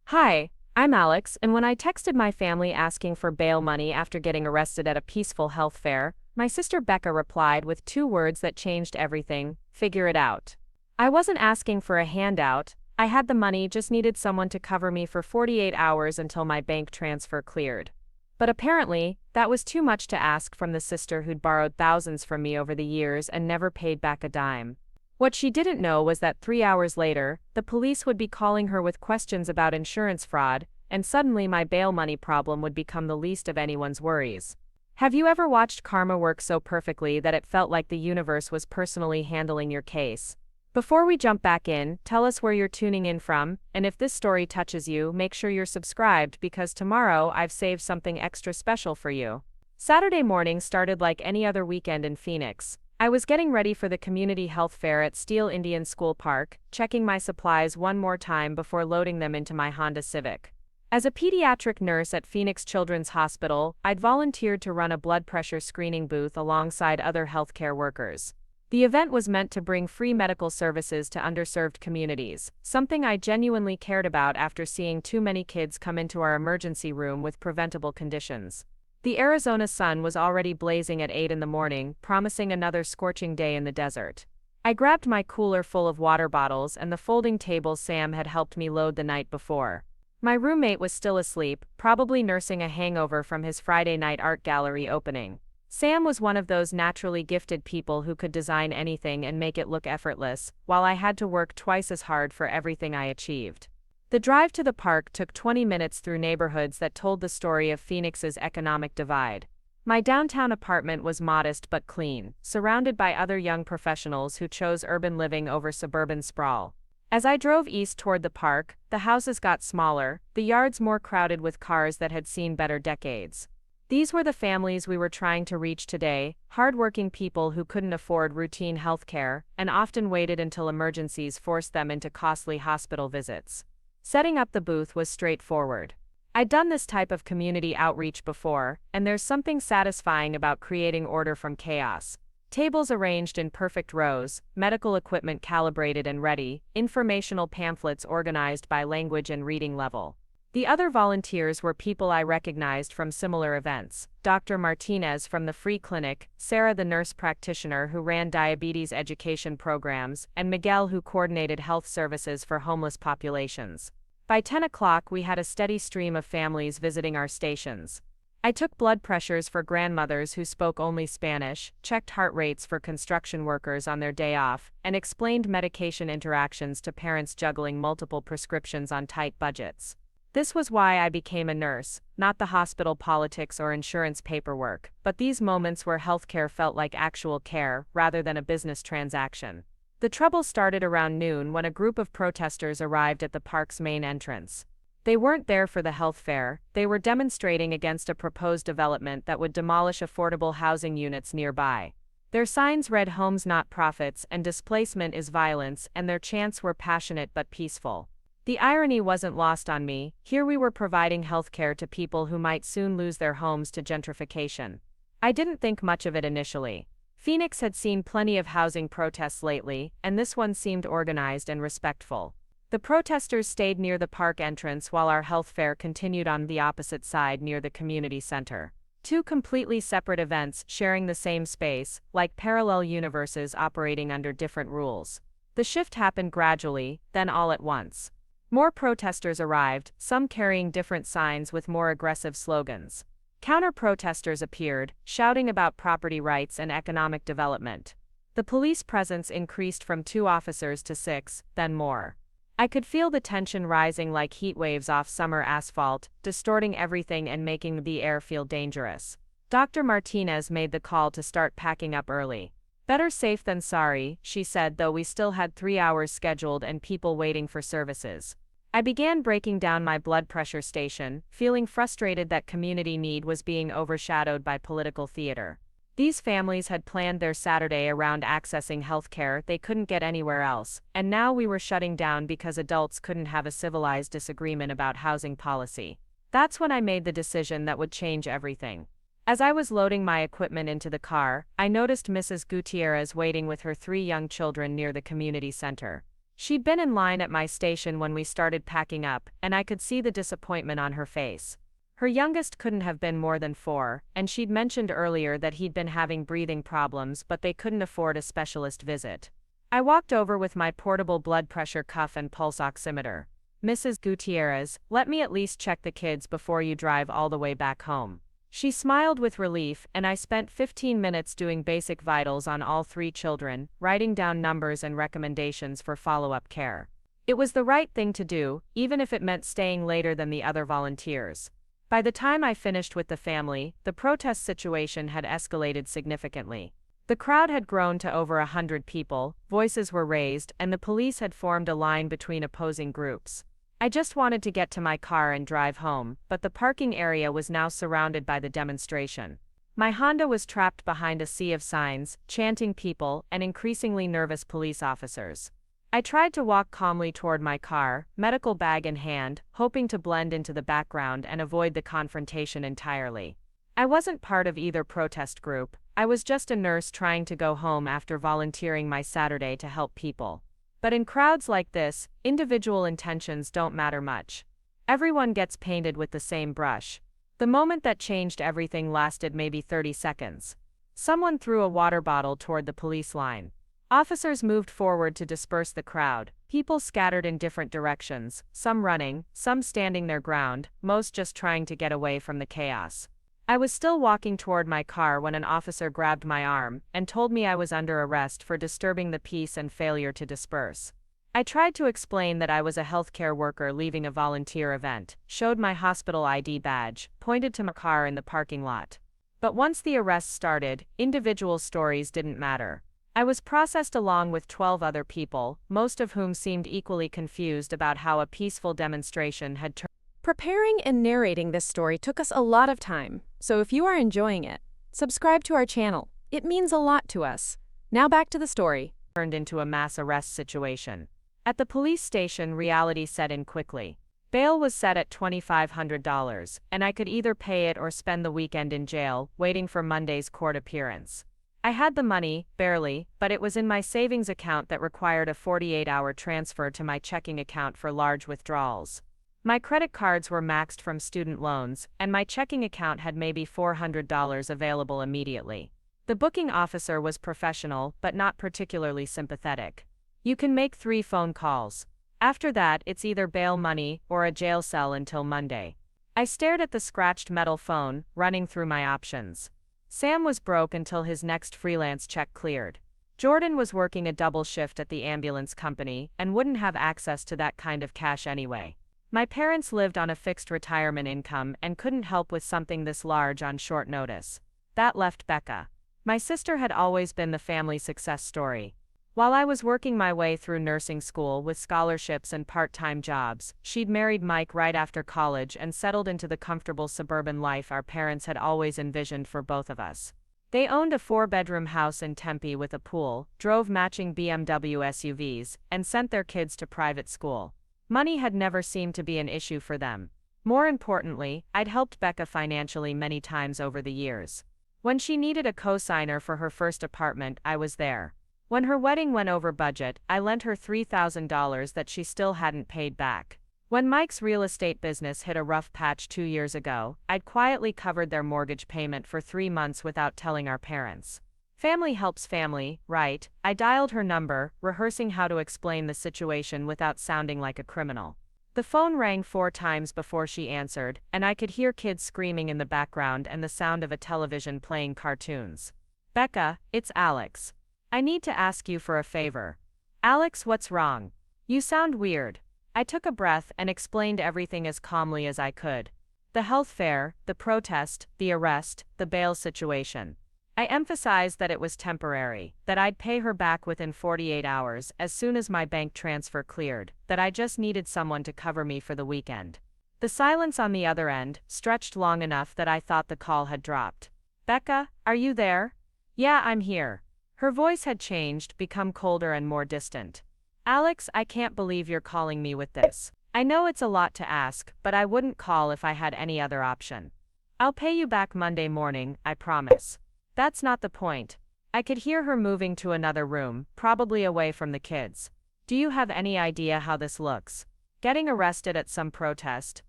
Hi, I'm Alex, and when I texted my family asking for bail money after getting arrested at a peaceful health fair, my sister Becca replied with two words that changed everything: figure it out. I wasn't asking for a handout, I had the money, just needed someone to cover me for 48 hours until my bank transfer cleared. But apparently, that was too much to ask from the sister who'd borrowed thousands from me over the years and never paid back a dime. What she didn't know was that 3 hours later, the police would be calling her with questions about insurance fraud, and suddenly my bail money problem would become the least of anyone's worries. Have you ever watched karma work so perfectly that it felt like the universe was personally handling your case? Before we jump back in, tell us where you're tuning in from, and if this story touches you, make sure you're subscribed because tomorrow I've saved something extra special for you. Saturday morning started like any other weekend in Phoenix. I was getting ready for the community health fair at Steele Indian School Park, checking my supplies one more time before loading them into my Honda Civic. As a pediatric nurse at Phoenix Children's Hospital, I'd volunteered to run a blood pressure screening booth alongside other healthcare workers. The event was meant to bring free medical services to underserved communities, something I genuinely cared about after seeing too many kids come into our emergency room with preventable conditions. The Arizona sun was already blazing at 8 in the morning, promising another scorching day in the desert. I grabbed my cooler full of water bottles and the folding tables Sam had helped me load the night before. My roommate was still asleep, probably nursing a hangover from his Friday night art gallery opening. Sam was one of those naturally gifted people who could design anything and make it look effortless, while I had to work twice as hard for everything I achieved. The drive to the park took 20 minutes through neighborhoods that told the story of Phoenix's economic divide. My downtown apartment was modest but clean, surrounded by other young professionals who chose urban living over suburban sprawl. As I drove east toward the park, the houses got smaller, the yards more crowded with cars that had seen better decades. These were the families we were trying to reach today, hardworking people who couldn't afford routine health care and often waited until emergencies forced them into costly hospital visits. Setting up the booth was straightforward. I'd done this type of community outreach before, and there's something satisfying about creating order from chaos. Tables arranged in perfect rows, medical equipment calibrated and ready, informational pamphlets organized by language and reading level. The other volunteers were people I recognized from similar events: Dr. Martinez from the free clinic, Sarah the nurse practitioner who ran diabetes education programs, and Miguel who coordinated health services for homeless populations. By 10 o'clock we had a steady stream of families visiting our stations. I took blood pressures for grandmothers who spoke only Spanish, checked heart rates for construction workers on their day off, and explained medication interactions to parents juggling multiple prescriptions on tight budgets. This was why I became a nurse, not the hospital politics or insurance paperwork, but these moments where healthcare felt like actual care, rather than a business transaction. The trouble started around noon when a group of protesters arrived at the park's main entrance. They weren't there for the health fair, they were demonstrating against a proposed development that would demolish affordable housing units nearby. Their signs read "Homes Not Profits" and "Displacement is Violence," and their chants were passionate but peaceful. The irony wasn't lost on me. Here we were providing healthcare to people who might soon lose their homes to gentrification. I didn't think much of it initially. Phoenix had seen plenty of housing protests lately, and this one seemed organized and respectful. The protesters stayed near the park entrance while our health fair continued on the opposite side near the community center. Two completely separate events sharing the same space, like parallel universes operating under different rules. The shift happened gradually, then all at once. More protesters arrived, some carrying different signs with more aggressive slogans. Counter-protesters appeared, shouting about property rights and economic development. The police presence increased from 2 officers to 6, then more. I could feel the tension rising like heat waves off summer asphalt, distorting everything and making the air feel dangerous. Dr. Martinez made the call to start packing up early. "Better safe than sorry," she said, though we still had 3 hours scheduled and people waiting for services. I began breaking down my blood pressure station, feeling frustrated that community need was being overshadowed by political theater. These families had planned their Saturday around accessing healthcare they couldn't get anywhere else, and now we were shutting down because adults couldn't have a civilized disagreement about housing policy. That's when I made the decision that would change everything. As I was loading my equipment into the car, I noticed Mrs. Gutierrez waiting with her 3 young children near the community center. She'd been in line at my station when we started packing up, and I could see the disappointment on her face. Her youngest couldn't have been more than 4, and she'd mentioned earlier that he'd been having breathing problems but they couldn't afford a specialist visit. I walked over with my portable blood pressure cuff and pulse oximeter. "Mrs. Gutierrez, let me at least check the kids before you drive all the way back home." She smiled with relief, and I spent 15 minutes doing basic vitals on all 3 children, writing down numbers and recommendations for follow-up care. It was the right thing to do, even if it meant staying later than the other volunteers. By the time I finished with the family, the protest situation had escalated significantly. The crowd had grown to over 100 people, voices were raised, and the police had formed a line between opposing groups. I just wanted to get to my car and drive home, but the parking area was now surrounded by the demonstration. My Honda was trapped behind a sea of signs, chanting people, and increasingly nervous police officers. I tried to walk calmly toward my car, medical bag in hand, hoping to blend into the background and avoid the confrontation entirely. I wasn't part of either protest group. I was just a nurse trying to go home after volunteering my Saturday to help people. But in crowds like this, individual intentions don't matter much. Everyone gets painted with the same brush. The moment that changed everything lasted maybe 30 seconds. Someone threw a water bottle toward the police line. Officers moved forward to disperse the crowd. People scattered in different directions, some running, some standing their ground, most just trying to get away from the chaos. I was still walking toward my car when an officer grabbed my arm and told me I was under arrest for disturbing the peace and failure to disperse. I tried to explain that I was a healthcare worker leaving a volunteer event, showed my hospital ID badge, pointed to my car in the parking lot. But once the arrest started, individual stories didn't matter. I was processed along with 12 other people, most of whom seemed equally confused about how a peaceful demonstration had turned. Preparing and narrating this story took us a lot of time, so if you are enjoying it, subscribe to our channel. It means a lot to us. Now back to the story. Turned into a mass arrest situation. At the police station, reality set in quickly. Bail was set at $2,500, and I could either pay it or spend the weekend in jail, waiting for Monday's court appearance. I had the money, barely, but it was in my savings account that required a 48-hour transfer to my checking account for large withdrawals. My credit cards were maxed from student loans, and my checking account had maybe $400 available immediately. The booking officer was professional, but not particularly sympathetic. "You can make 3 phone calls. After that, it's either bail money or a jail cell until Monday." I stared at the scratched metal phone, running through my options. Sam was broke until his next freelance check cleared. Jordan was working a double shift at the ambulance company and wouldn't have access to that kind of cash anyway. My parents lived on a fixed retirement income and couldn't help with something this large on short notice. That left Becca. My sister had always been the family success story. While I was working my way through nursing school with scholarships and part-time jobs, she'd married Mike right after college and settled into the comfortable suburban life our parents had always envisioned for both of us. They owned a 4-bedroom house in Tempe with a pool, drove matching BMW SUVs, and sent their kids to private school. Money had never seemed to be an issue for them. More importantly, I'd helped Becca financially many times over the years. When she needed a co-signer for her first apartment, I was there. When her wedding went over budget, I lent her $3,000 that she still hadn't paid back. When Mike's real estate business hit a rough patch 2 years ago, I'd quietly covered their mortgage payment for 3 months without telling our parents. Family helps family, right? I dialed her number, rehearsing how to explain the situation without sounding like a criminal. The phone rang 4 times before she answered, and I could hear kids screaming in the background and the sound of a television playing cartoons. "Becca, it's Alex. I need to ask you for a favor." "Alex, what's wrong? You sound weird." I took a breath and explained everything as calmly as I could. The health fair, the protest, the arrest, the bail situation. I emphasized that it was temporary, that I'd pay her back within 48 hours as soon as my bank transfer cleared, that I just needed someone to cover me for the weekend. The silence on the other end stretched long enough that I thought the call had dropped. "Becca, are you there?" "Yeah, I'm here." Her voice had changed, become colder and more distant. "Alex, I can't believe you're calling me with this. I know it's a lot to ask, but I wouldn't call if I had any other option. I'll pay you back Monday morning, I promise." "That's not the point." I could hear her moving to another room, probably away from the kids. Do you have any idea how this looks? Getting arrested at some protest?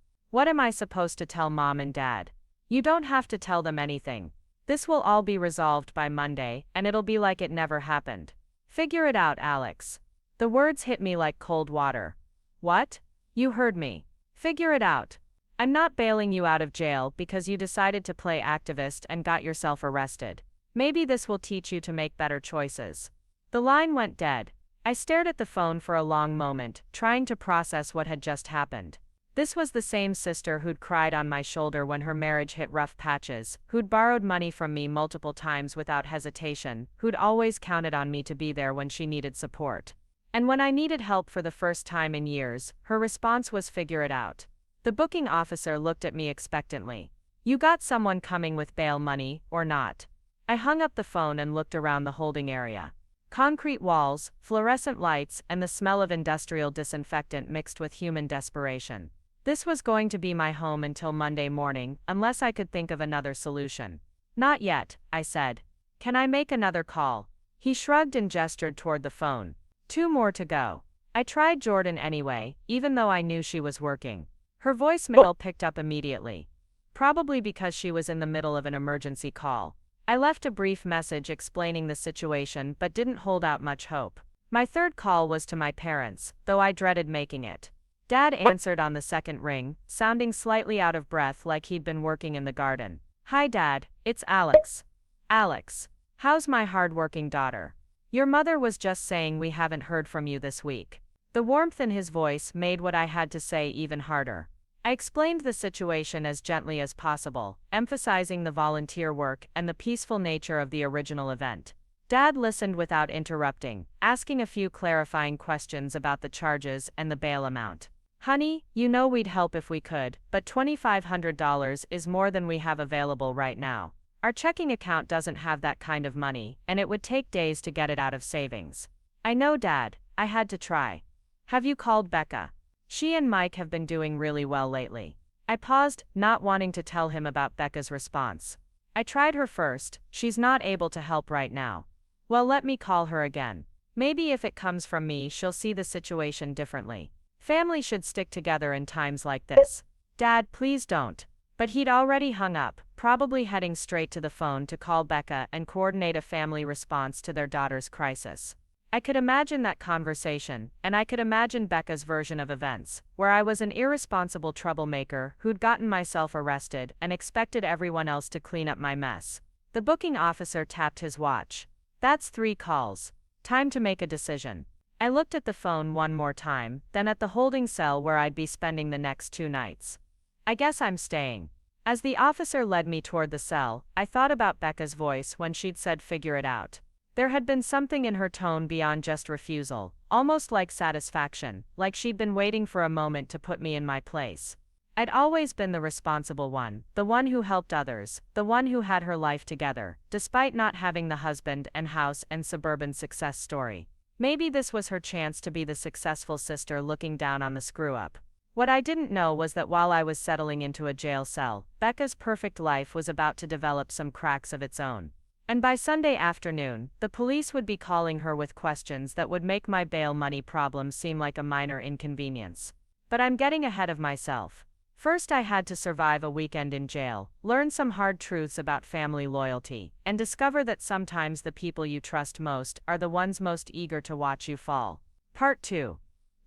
What am I supposed to tell mom and dad? You don't have to tell them anything. This will all be resolved by Monday, and it'll be like it never happened. Figure it out, Alex. The words hit me like cold water. What? You heard me. Figure it out. I'm not bailing you out of jail because you decided to play activist and got yourself arrested. Maybe this will teach you to make better choices. The line went dead. I stared at the phone for a long moment, trying to process what had just happened. This was the same sister who'd cried on my shoulder when her marriage hit rough patches, who'd borrowed money from me multiple times without hesitation, who'd always counted on me to be there when she needed support. And when I needed help for the first time in years, her response was figure it out. The booking officer looked at me expectantly. You got someone coming with bail money, or not? I hung up the phone and looked around the holding area. Concrete walls, fluorescent lights, and the smell of industrial disinfectant mixed with human desperation. This was going to be my home until Monday morning, unless I could think of another solution. Not yet, I said. Can I make another call? He shrugged and gestured toward the phone. 2 more to go. I tried Jordan anyway, even though I knew she was working. Her voicemail picked up immediately. Probably because she was in the middle of an emergency call. I left a brief message explaining the situation but didn't hold out much hope. My third call was to my parents, though I dreaded making it. Dad answered on the second ring, sounding slightly out of breath like he'd been working in the garden. Hi Dad, it's Alex. Alex, how's my hardworking daughter? Your mother was just saying we haven't heard from you this week. The warmth in his voice made what I had to say even harder. I explained the situation as gently as possible, emphasizing the volunteer work and the peaceful nature of the original event. Dad listened without interrupting, asking a few clarifying questions about the charges and the bail amount. Honey, you know we'd help if we could, but $2,500 is more than we have available right now. Our checking account doesn't have that kind of money, and it would take days to get it out of savings. I know, Dad, I had to try. Have you called Becca? She and Mike have been doing really well lately. I paused, not wanting to tell him about Becca's response. I tried her first, she's not able to help right now. Well, let me call her again. Maybe if it comes from me, she'll see the situation differently. Family should stick together in times like this. Dad, please don't. But he'd already hung up, probably heading straight to the phone to call Becca and coordinate a family response to their daughter's crisis. I could imagine that conversation, and I could imagine Becca's version of events, where I was an irresponsible troublemaker who'd gotten myself arrested and expected everyone else to clean up my mess. The booking officer tapped his watch. That's 3 calls. Time to make a decision. I looked at the phone one more time, then at the holding cell where I'd be spending the next 2 nights. I guess I'm staying. As the officer led me toward the cell, I thought about Becca's voice when she'd said figure it out. There had been something in her tone beyond just refusal, almost like satisfaction, like she'd been waiting for a moment to put me in my place. I'd always been the responsible one, the one who helped others, the one who had her life together, despite not having the husband and house and suburban success story. Maybe this was her chance to be the successful sister looking down on the screw-up. What I didn't know was that while I was settling into a jail cell, Becca's perfect life was about to develop some cracks of its own. And by Sunday afternoon, the police would be calling her with questions that would make my bail money problem seem like a minor inconvenience. But I'm getting ahead of myself. First, I had to survive a weekend in jail, learn some hard truths about family loyalty, and discover that sometimes the people you trust most are the ones most eager to watch you fall. Part 2.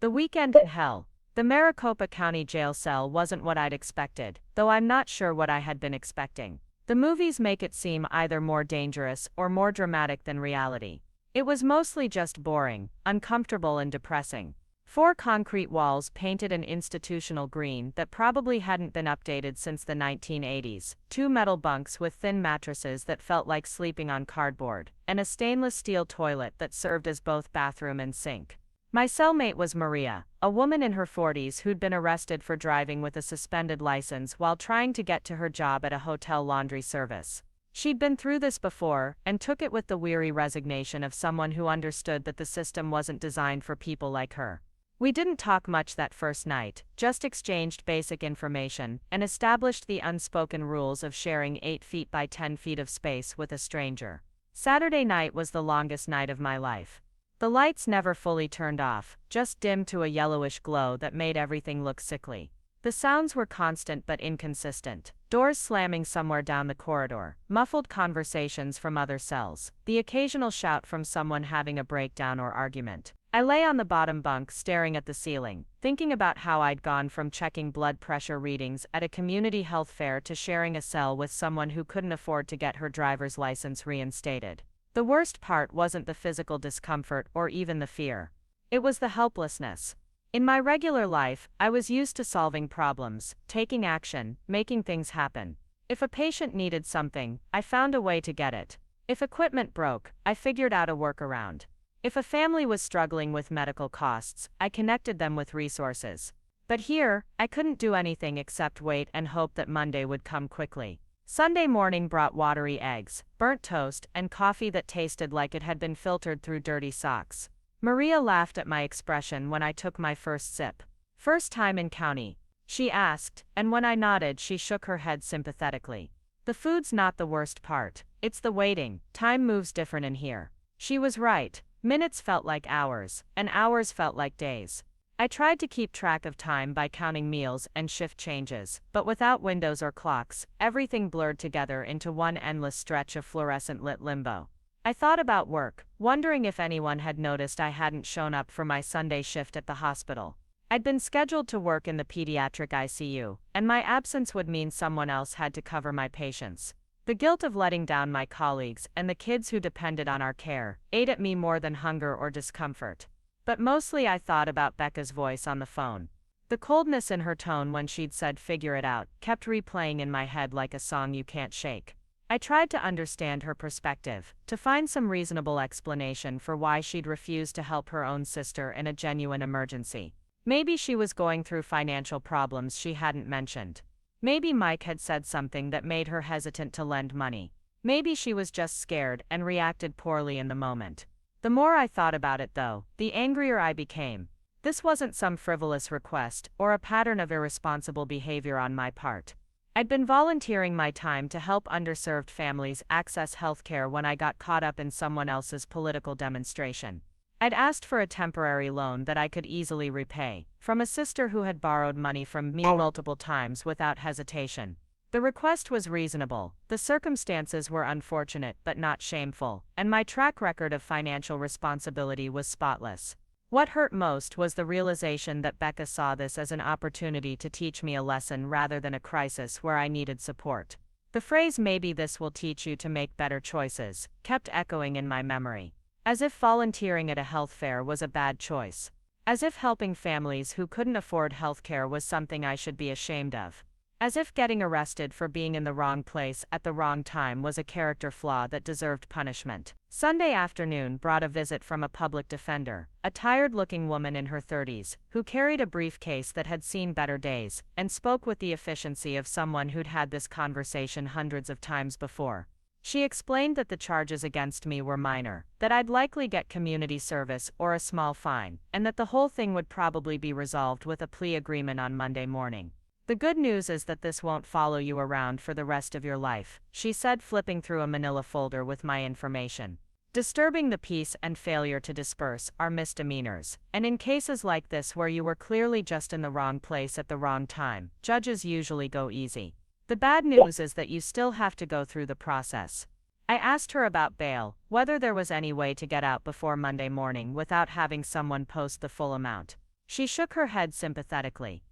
The weekend in hell. The Maricopa County jail cell wasn't what I'd expected, though I'm not sure what I had been expecting. The movies make it seem either more dangerous or more dramatic than reality. It was mostly just boring, uncomfortable and depressing. 4 concrete walls painted an institutional green that probably hadn't been updated since the 1980s, 2 metal bunks with thin mattresses that felt like sleeping on cardboard, and a stainless steel toilet that served as both bathroom and sink. My cellmate was Maria, a woman in her 40s who'd been arrested for driving with a suspended license while trying to get to her job at a hotel laundry service. She'd been through this before, and took it with the weary resignation of someone who understood that the system wasn't designed for people like her. We didn't talk much that first night, just exchanged basic information, and established the unspoken rules of sharing 8 feet by 10 feet of space with a stranger. Saturday night was the longest night of my life. The lights never fully turned off, just dimmed to a yellowish glow that made everything look sickly. The sounds were constant but inconsistent. Doors slamming somewhere down the corridor, muffled conversations from other cells, the occasional shout from someone having a breakdown or argument. I lay on the bottom bunk staring at the ceiling, thinking about how I'd gone from checking blood pressure readings at a community health fair to sharing a cell with someone who couldn't afford to get her driver's license reinstated. The worst part wasn't the physical discomfort or even the fear. It was the helplessness. In my regular life, I was used to solving problems, taking action, making things happen. If a patient needed something, I found a way to get it. If equipment broke, I figured out a workaround. If a family was struggling with medical costs, I connected them with resources. But here, I couldn't do anything except wait and hope that Monday would come quickly. Sunday morning brought watery eggs, burnt toast, and coffee that tasted like it had been filtered through dirty socks. Maria laughed at my expression when I took my first sip. "First time in county?" she asked, and when I nodded she shook her head sympathetically. "The food's not the worst part, it's the waiting. Time moves different in here." She was right. Minutes felt like hours, and hours felt like days. I tried to keep track of time by counting meals and shift changes, but without windows or clocks, everything blurred together into one endless stretch of fluorescent lit limbo. I thought about work, wondering if anyone had noticed I hadn't shown up for my Sunday shift at the hospital. I'd been scheduled to work in the pediatric ICU, and my absence would mean someone else had to cover my patients. The guilt of letting down my colleagues and the kids who depended on our care ate at me more than hunger or discomfort. But mostly I thought about Becca's voice on the phone. The coldness in her tone when she'd said "figure it out" kept replaying in my head like a song you can't shake. I tried to understand her perspective, to find some reasonable explanation for why she'd refused to help her own sister in a genuine emergency. Maybe she was going through financial problems she hadn't mentioned. Maybe Mike had said something that made her hesitant to lend money. Maybe she was just scared and reacted poorly in the moment. The more I thought about it though, the angrier I became. This wasn't some frivolous request or a pattern of irresponsible behavior on my part. I'd been volunteering my time to help underserved families access healthcare when I got caught up in someone else's political demonstration. I'd asked for a temporary loan that I could easily repay, from a sister who had borrowed money from me multiple times without hesitation. The request was reasonable, the circumstances were unfortunate but not shameful, and my track record of financial responsibility was spotless. What hurt most was the realization that Becca saw this as an opportunity to teach me a lesson rather than a crisis where I needed support. The phrase "maybe this will teach you to make better choices" kept echoing in my memory. As if volunteering at a health fair was a bad choice. As if helping families who couldn't afford healthcare was something I should be ashamed of. As if getting arrested for being in the wrong place at the wrong time was a character flaw that deserved punishment. Sunday afternoon brought a visit from a public defender, a tired-looking woman in her 30s, who carried a briefcase that had seen better days, and spoke with the efficiency of someone who'd had this conversation hundreds of times before. She explained that the charges against me were minor, that I'd likely get community service or a small fine, and that the whole thing would probably be resolved with a plea agreement on Monday morning. "The good news is that this won't follow you around for the rest of your life," she said, flipping through a manila folder with my information. "Disturbing the peace and failure to disperse are misdemeanors, and in cases like this where you were clearly just in the wrong place at the wrong time, judges usually go easy. The bad news is that you still have to go through the process." I asked her about bail, whether there was any way to get out before Monday morning without having someone post the full amount. She shook her head sympathetically.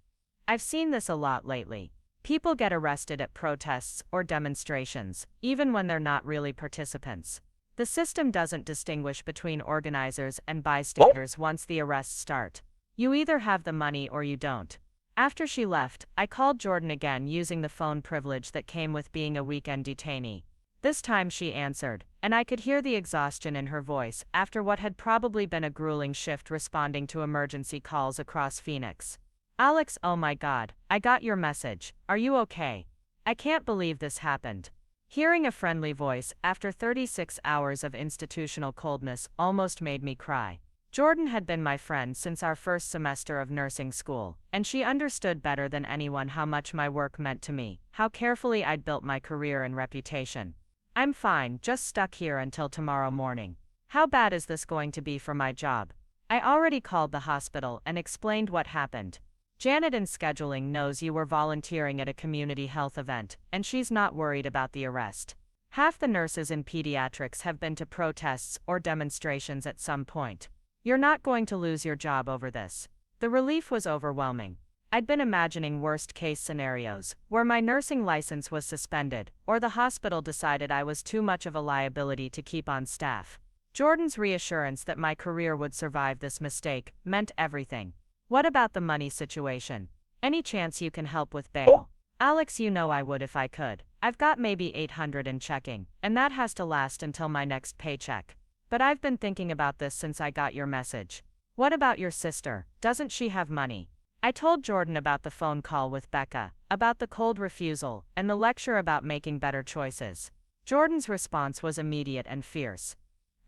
"I've seen this a lot lately. People get arrested at protests or demonstrations, even when they're not really participants. The system doesn't distinguish between organizers and bystanders once the arrests start. You either have the money or you don't." After she left, I called Jordan again using the phone privilege that came with being a weekend detainee. This time she answered, and I could hear the exhaustion in her voice after what had probably been a grueling shift responding to emergency calls across Phoenix. "Alex, oh my God, I got your message. Are you okay? I can't believe this happened." Hearing a friendly voice after 36 hours of institutional coldness almost made me cry. Jordan had been my friend since our first semester of nursing school, and she understood better than anyone how much my work meant to me, how carefully I'd built my career and reputation. "I'm fine, just stuck here until tomorrow morning." How bad is this going to be for my job? I already called the hospital and explained what happened. Janet in scheduling knows you were volunteering at a community health event, and she's not worried about the arrest. Half the nurses in pediatrics have been to protests or demonstrations at some point. You're not going to lose your job over this. The relief was overwhelming. I'd been imagining worst-case scenarios, where my nursing license was suspended, or the hospital decided I was too much of a liability to keep on staff. Jordan's reassurance that my career would survive this mistake meant everything. What about the money situation? Any chance you can help with bail? Alex, you know I would if I could. I've got maybe $800 in checking, and that has to last until my next paycheck. But I've been thinking about this since I got your message. What about your sister? Doesn't she have money? I told Jordan about the phone call with Becca, about the cold refusal, and the lecture about making better choices. Jordan's response was immediate and fierce.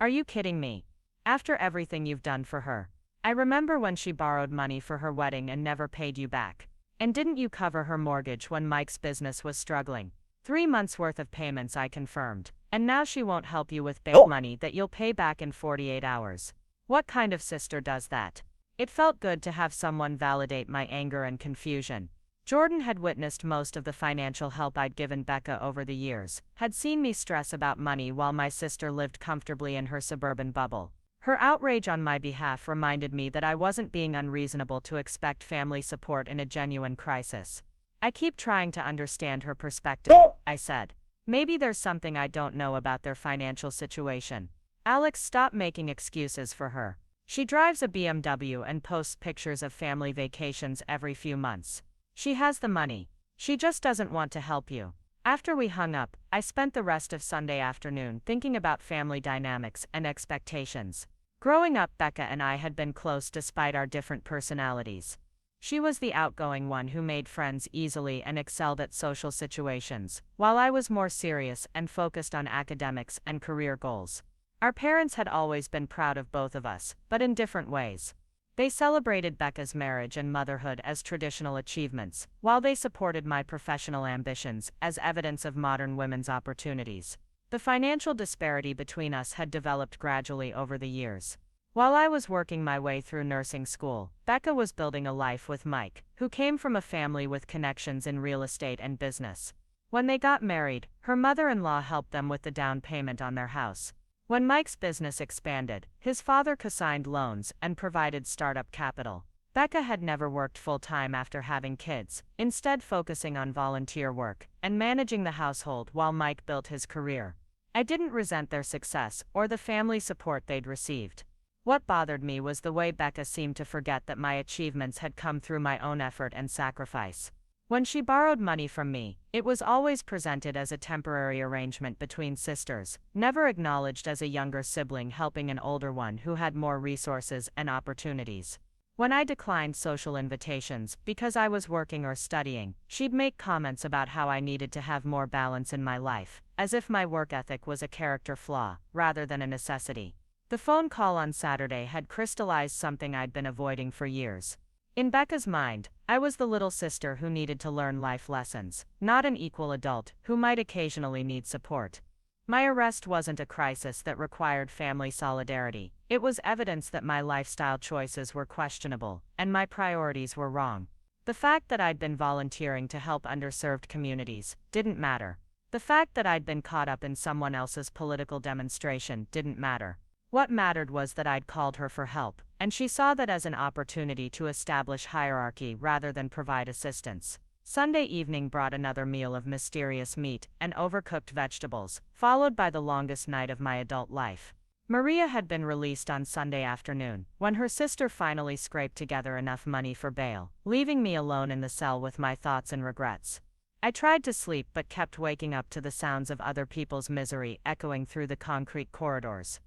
Are you kidding me? After everything you've done for her. I remember when she borrowed money for her wedding and never paid you back. And didn't you cover her mortgage when Mike's business was struggling? 3 months worth of payments, I confirmed. And now she won't help you with bail money that you'll pay back in 48 hours. What kind of sister does that? It felt good to have someone validate my anger and confusion. Jordan had witnessed most of the financial help I'd given Becca over the years, had seen me stress about money while my sister lived comfortably in her suburban bubble. Her outrage on my behalf reminded me that I wasn't being unreasonable to expect family support in a genuine crisis. I keep trying to understand her perspective, I said. Maybe there's something I don't know about their financial situation. Alex, stop making excuses for her. She drives a BMW and posts pictures of family vacations every few months. She has the money. She just doesn't want to help you. After we hung up, I spent the rest of Sunday afternoon thinking about family dynamics and expectations. Growing up, Becca and I had been close despite our different personalities. She was the outgoing one who made friends easily and excelled at social situations, while I was more serious and focused on academics and career goals. Our parents had always been proud of both of us, but in different ways. They celebrated Becca's marriage and motherhood as traditional achievements, while they supported my professional ambitions as evidence of modern women's opportunities. The financial disparity between us had developed gradually over the years. While I was working my way through nursing school, Becca was building a life with Mike, who came from a family with connections in real estate and business. When they got married, her mother-in-law helped them with the down payment on their house. When Mike's business expanded, his father co-signed loans and provided startup capital. Becca had never worked full-time after having kids, instead focusing on volunteer work and managing the household while Mike built his career. I didn't resent their success or the family support they'd received. What bothered me was the way Becca seemed to forget that my achievements had come through my own effort and sacrifice. When she borrowed money from me, it was always presented as a temporary arrangement between sisters, never acknowledged as a younger sibling helping an older one who had more resources and opportunities. When I declined social invitations because I was working or studying, she'd make comments about how I needed to have more balance in my life, as if my work ethic was a character flaw, rather than a necessity. The phone call on Saturday had crystallized something I'd been avoiding for years. In Becca's mind, I was the little sister who needed to learn life lessons, not an equal adult who might occasionally need support. My arrest wasn't a crisis that required family solidarity. It was evidence that my lifestyle choices were questionable, and my priorities were wrong. The fact that I'd been volunteering to help underserved communities didn't matter. The fact that I'd been caught up in someone else's political demonstration didn't matter. What mattered was that I'd called her for help, and she saw that as an opportunity to establish hierarchy rather than provide assistance. Sunday evening brought another meal of mysterious meat and overcooked vegetables, followed by the longest night of my adult life. Maria had been released on Sunday afternoon, when her sister finally scraped together enough money for bail, leaving me alone in the cell with my thoughts and regrets. I tried to sleep but kept waking up to the sounds of other people's misery echoing through the concrete corridors.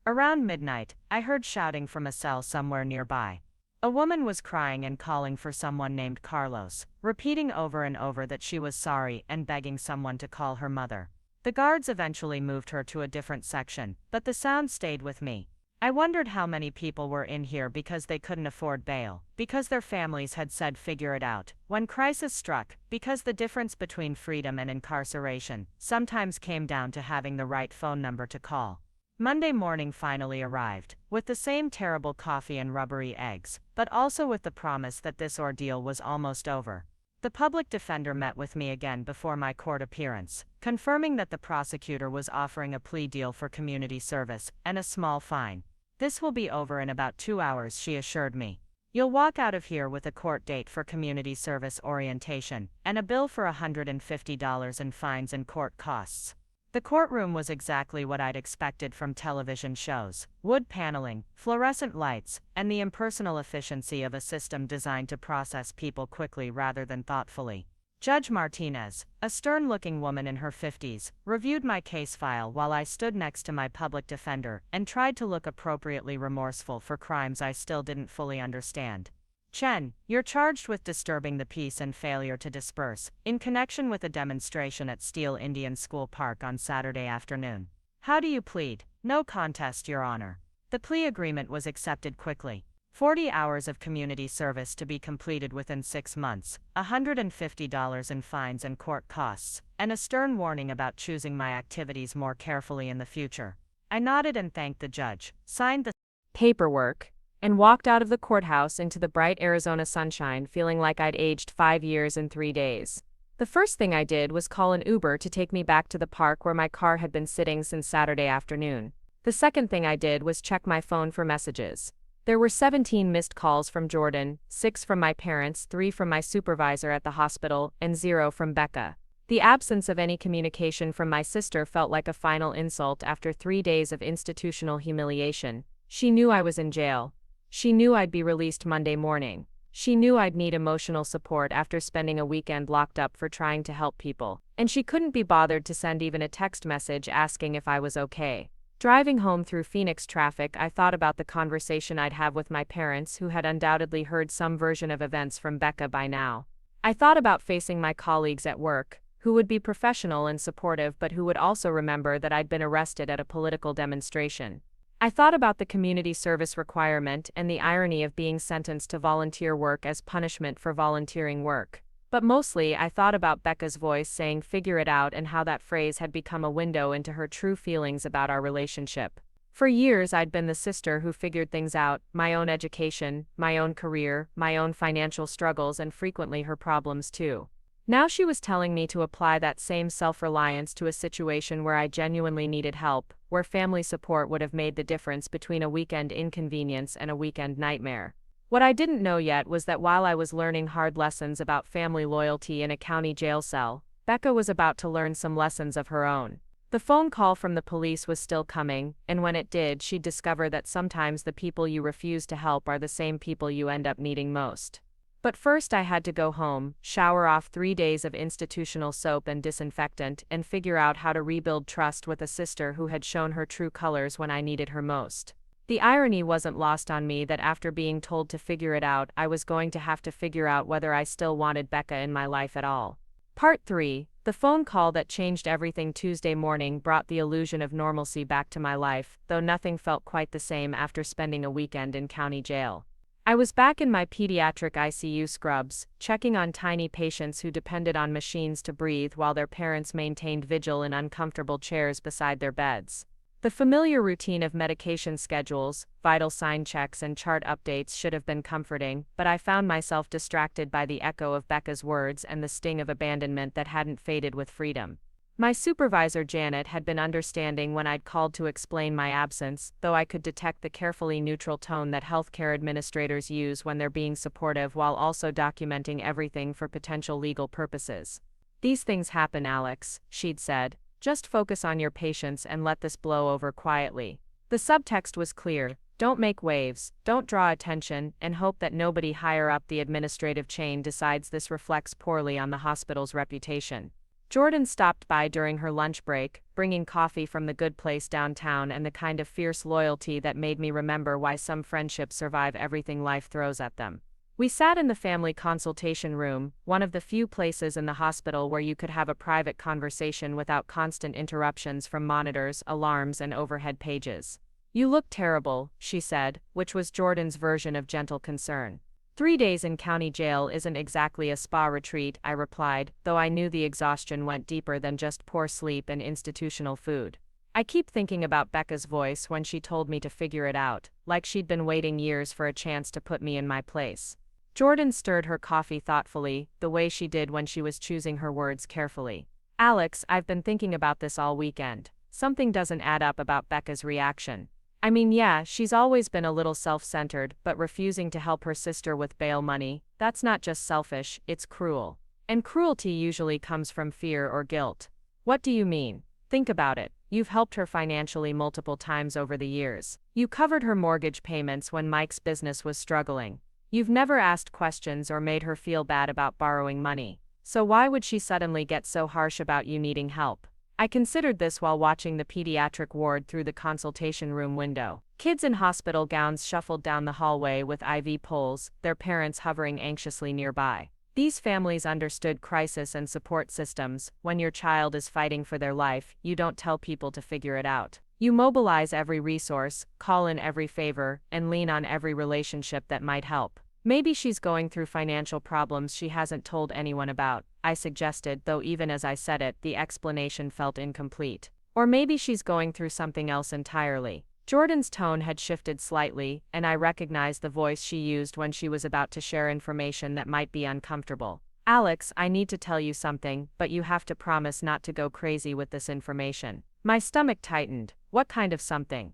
Around midnight, I heard shouting from a cell somewhere nearby. A woman was crying and calling for someone named Carlos, repeating over and over that she was sorry and begging someone to call her mother. The guards eventually moved her to a different section, but the sound stayed with me. I wondered how many people were in here because they couldn't afford bail, because their families had said figure it out. When crisis struck, because the difference between freedom and incarceration sometimes came down to having the right phone number to call. Monday morning finally arrived, with the same terrible coffee and rubbery eggs, but also with the promise that this ordeal was almost over. The public defender met with me again before my court appearance, confirming that the prosecutor was offering a plea deal for community service and a small fine. "This will be over in about 2 hours," she assured me. "You'll walk out of here with a court date for community service orientation, and a bill for $150 in fines and court costs." The courtroom was exactly what I'd expected from television shows: wood paneling, fluorescent lights, and the impersonal efficiency of a system designed to process people quickly rather than thoughtfully. Judge Martinez, a stern-looking woman in her 50s, reviewed my case file while I stood next to my public defender and tried to look appropriately remorseful for crimes I still didn't fully understand. "Chen, you're charged with disturbing the peace and failure to disperse, in connection with a demonstration at Steele Indian School Park on Saturday afternoon. How do you plead?" "No contest, Your Honor." The plea agreement was accepted quickly. 40 hours of community service to be completed within 6 months, $150 in fines and court costs, and a stern warning about choosing my activities more carefully in the future. I nodded and thanked the judge, signed the paperwork, and walked out of the courthouse into the bright Arizona sunshine feeling like I'd aged 5 years in 3 days. The first thing I did was call an Uber to take me back to the park where my car had been sitting since Saturday afternoon. The second thing I did was check my phone for messages. There were 17 missed calls from Jordan, 6 from my parents, 3 from my supervisor at the hospital, and 0 from Becca. The absence of any communication from my sister felt like a final insult after 3 days of institutional humiliation. She knew I was in jail. She knew I'd be released Monday morning. She knew I'd need emotional support after spending a weekend locked up for trying to help people. And she couldn't be bothered to send even a text message asking if I was okay. Driving home through Phoenix traffic, I thought about the conversation I'd have with my parents, who had undoubtedly heard some version of events from Becca by now. I thought about facing my colleagues at work, who would be professional and supportive but who would also remember that I'd been arrested at a political demonstration. I thought about the community service requirement and the irony of being sentenced to volunteer work as punishment for volunteering work. But mostly, I thought about Becca's voice saying "figure it out" and how that phrase had become a window into her true feelings about our relationship. For years, I'd been the sister who figured things out: my own education, my own career, my own financial struggles, and frequently her problems too. Now she was telling me to apply that same self-reliance to a situation where I genuinely needed help, where family support would have made the difference between a weekend inconvenience and a weekend nightmare. What I didn't know yet was that while I was learning hard lessons about family loyalty in a county jail cell, Becca was about to learn some lessons of her own. The phone call from the police was still coming, and when it did, she'd discover that sometimes the people you refuse to help are the same people you end up needing most. But first I had to go home, shower off 3 days of institutional soap and disinfectant, and figure out how to rebuild trust with a sister who had shown her true colors when I needed her most. The irony wasn't lost on me that after being told to figure it out, I was going to have to figure out whether I still wanted Becca in my life at all. Part 3. The phone call that changed everything Tuesday morning brought the illusion of normalcy back to my life, though nothing felt quite the same after spending a weekend in county jail. I was back in my pediatric ICU scrubs, checking on tiny patients who depended on machines to breathe while their parents maintained vigil in uncomfortable chairs beside their beds. The familiar routine of medication schedules, vital sign checks, and chart updates should have been comforting, but I found myself distracted by the echo of Becca's words and the sting of abandonment that hadn't faded with freedom. My supervisor Janet had been understanding when I'd called to explain my absence, though I could detect the carefully neutral tone that healthcare administrators use when they're being supportive while also documenting everything for potential legal purposes. "These things happen, Alex," she'd said. "Just focus on your patients and let this blow over quietly." The subtext was clear: don't make waves, don't draw attention, and hope that nobody higher up the administrative chain decides this reflects poorly on the hospital's reputation. Jordan stopped by during her lunch break, bringing coffee from the good place downtown and the kind of fierce loyalty that made me remember why some friendships survive everything life throws at them. We sat in the family consultation room, one of the few places in the hospital where you could have a private conversation without constant interruptions from monitors, alarms, and overhead pages. "You look terrible," she said, which was Jordan's version of gentle concern. 3 days in county jail isn't exactly a spa retreat, I replied, though I knew the exhaustion went deeper than just poor sleep and institutional food. I keep thinking about Becca's voice when she told me to figure it out, like she'd been waiting years for a chance to put me in my place. Jordan stirred her coffee thoughtfully, the way she did when she was choosing her words carefully. Alex, I've been thinking about this all weekend. Something doesn't add up about Becca's reaction. I mean, yeah, she's always been a little self-centered, but refusing to help her sister with bail money, that's not just selfish, it's cruel. And cruelty usually comes from fear or guilt. What do you mean? Think about it. You've helped her financially multiple times over the years. You covered her mortgage payments when Mike's business was struggling. You've never asked questions or made her feel bad about borrowing money. So why would she suddenly get so harsh about you needing help? I considered this while watching the pediatric ward through the consultation room window. Kids in hospital gowns shuffled down the hallway with IV poles, their parents hovering anxiously nearby. These families understood crisis and support systems. When your child is fighting for their life, you don't tell people to figure it out. You mobilize every resource, call in every favor, and lean on every relationship that might help. Maybe she's going through financial problems she hasn't told anyone about, I suggested, though even as I said it, the explanation felt incomplete. Or maybe she's going through something else entirely. Jordan's tone had shifted slightly, and I recognized the voice she used when she was about to share information that might be uncomfortable. Alex, I need to tell you something, but you have to promise not to go crazy with this information. My stomach tightened. What kind of something?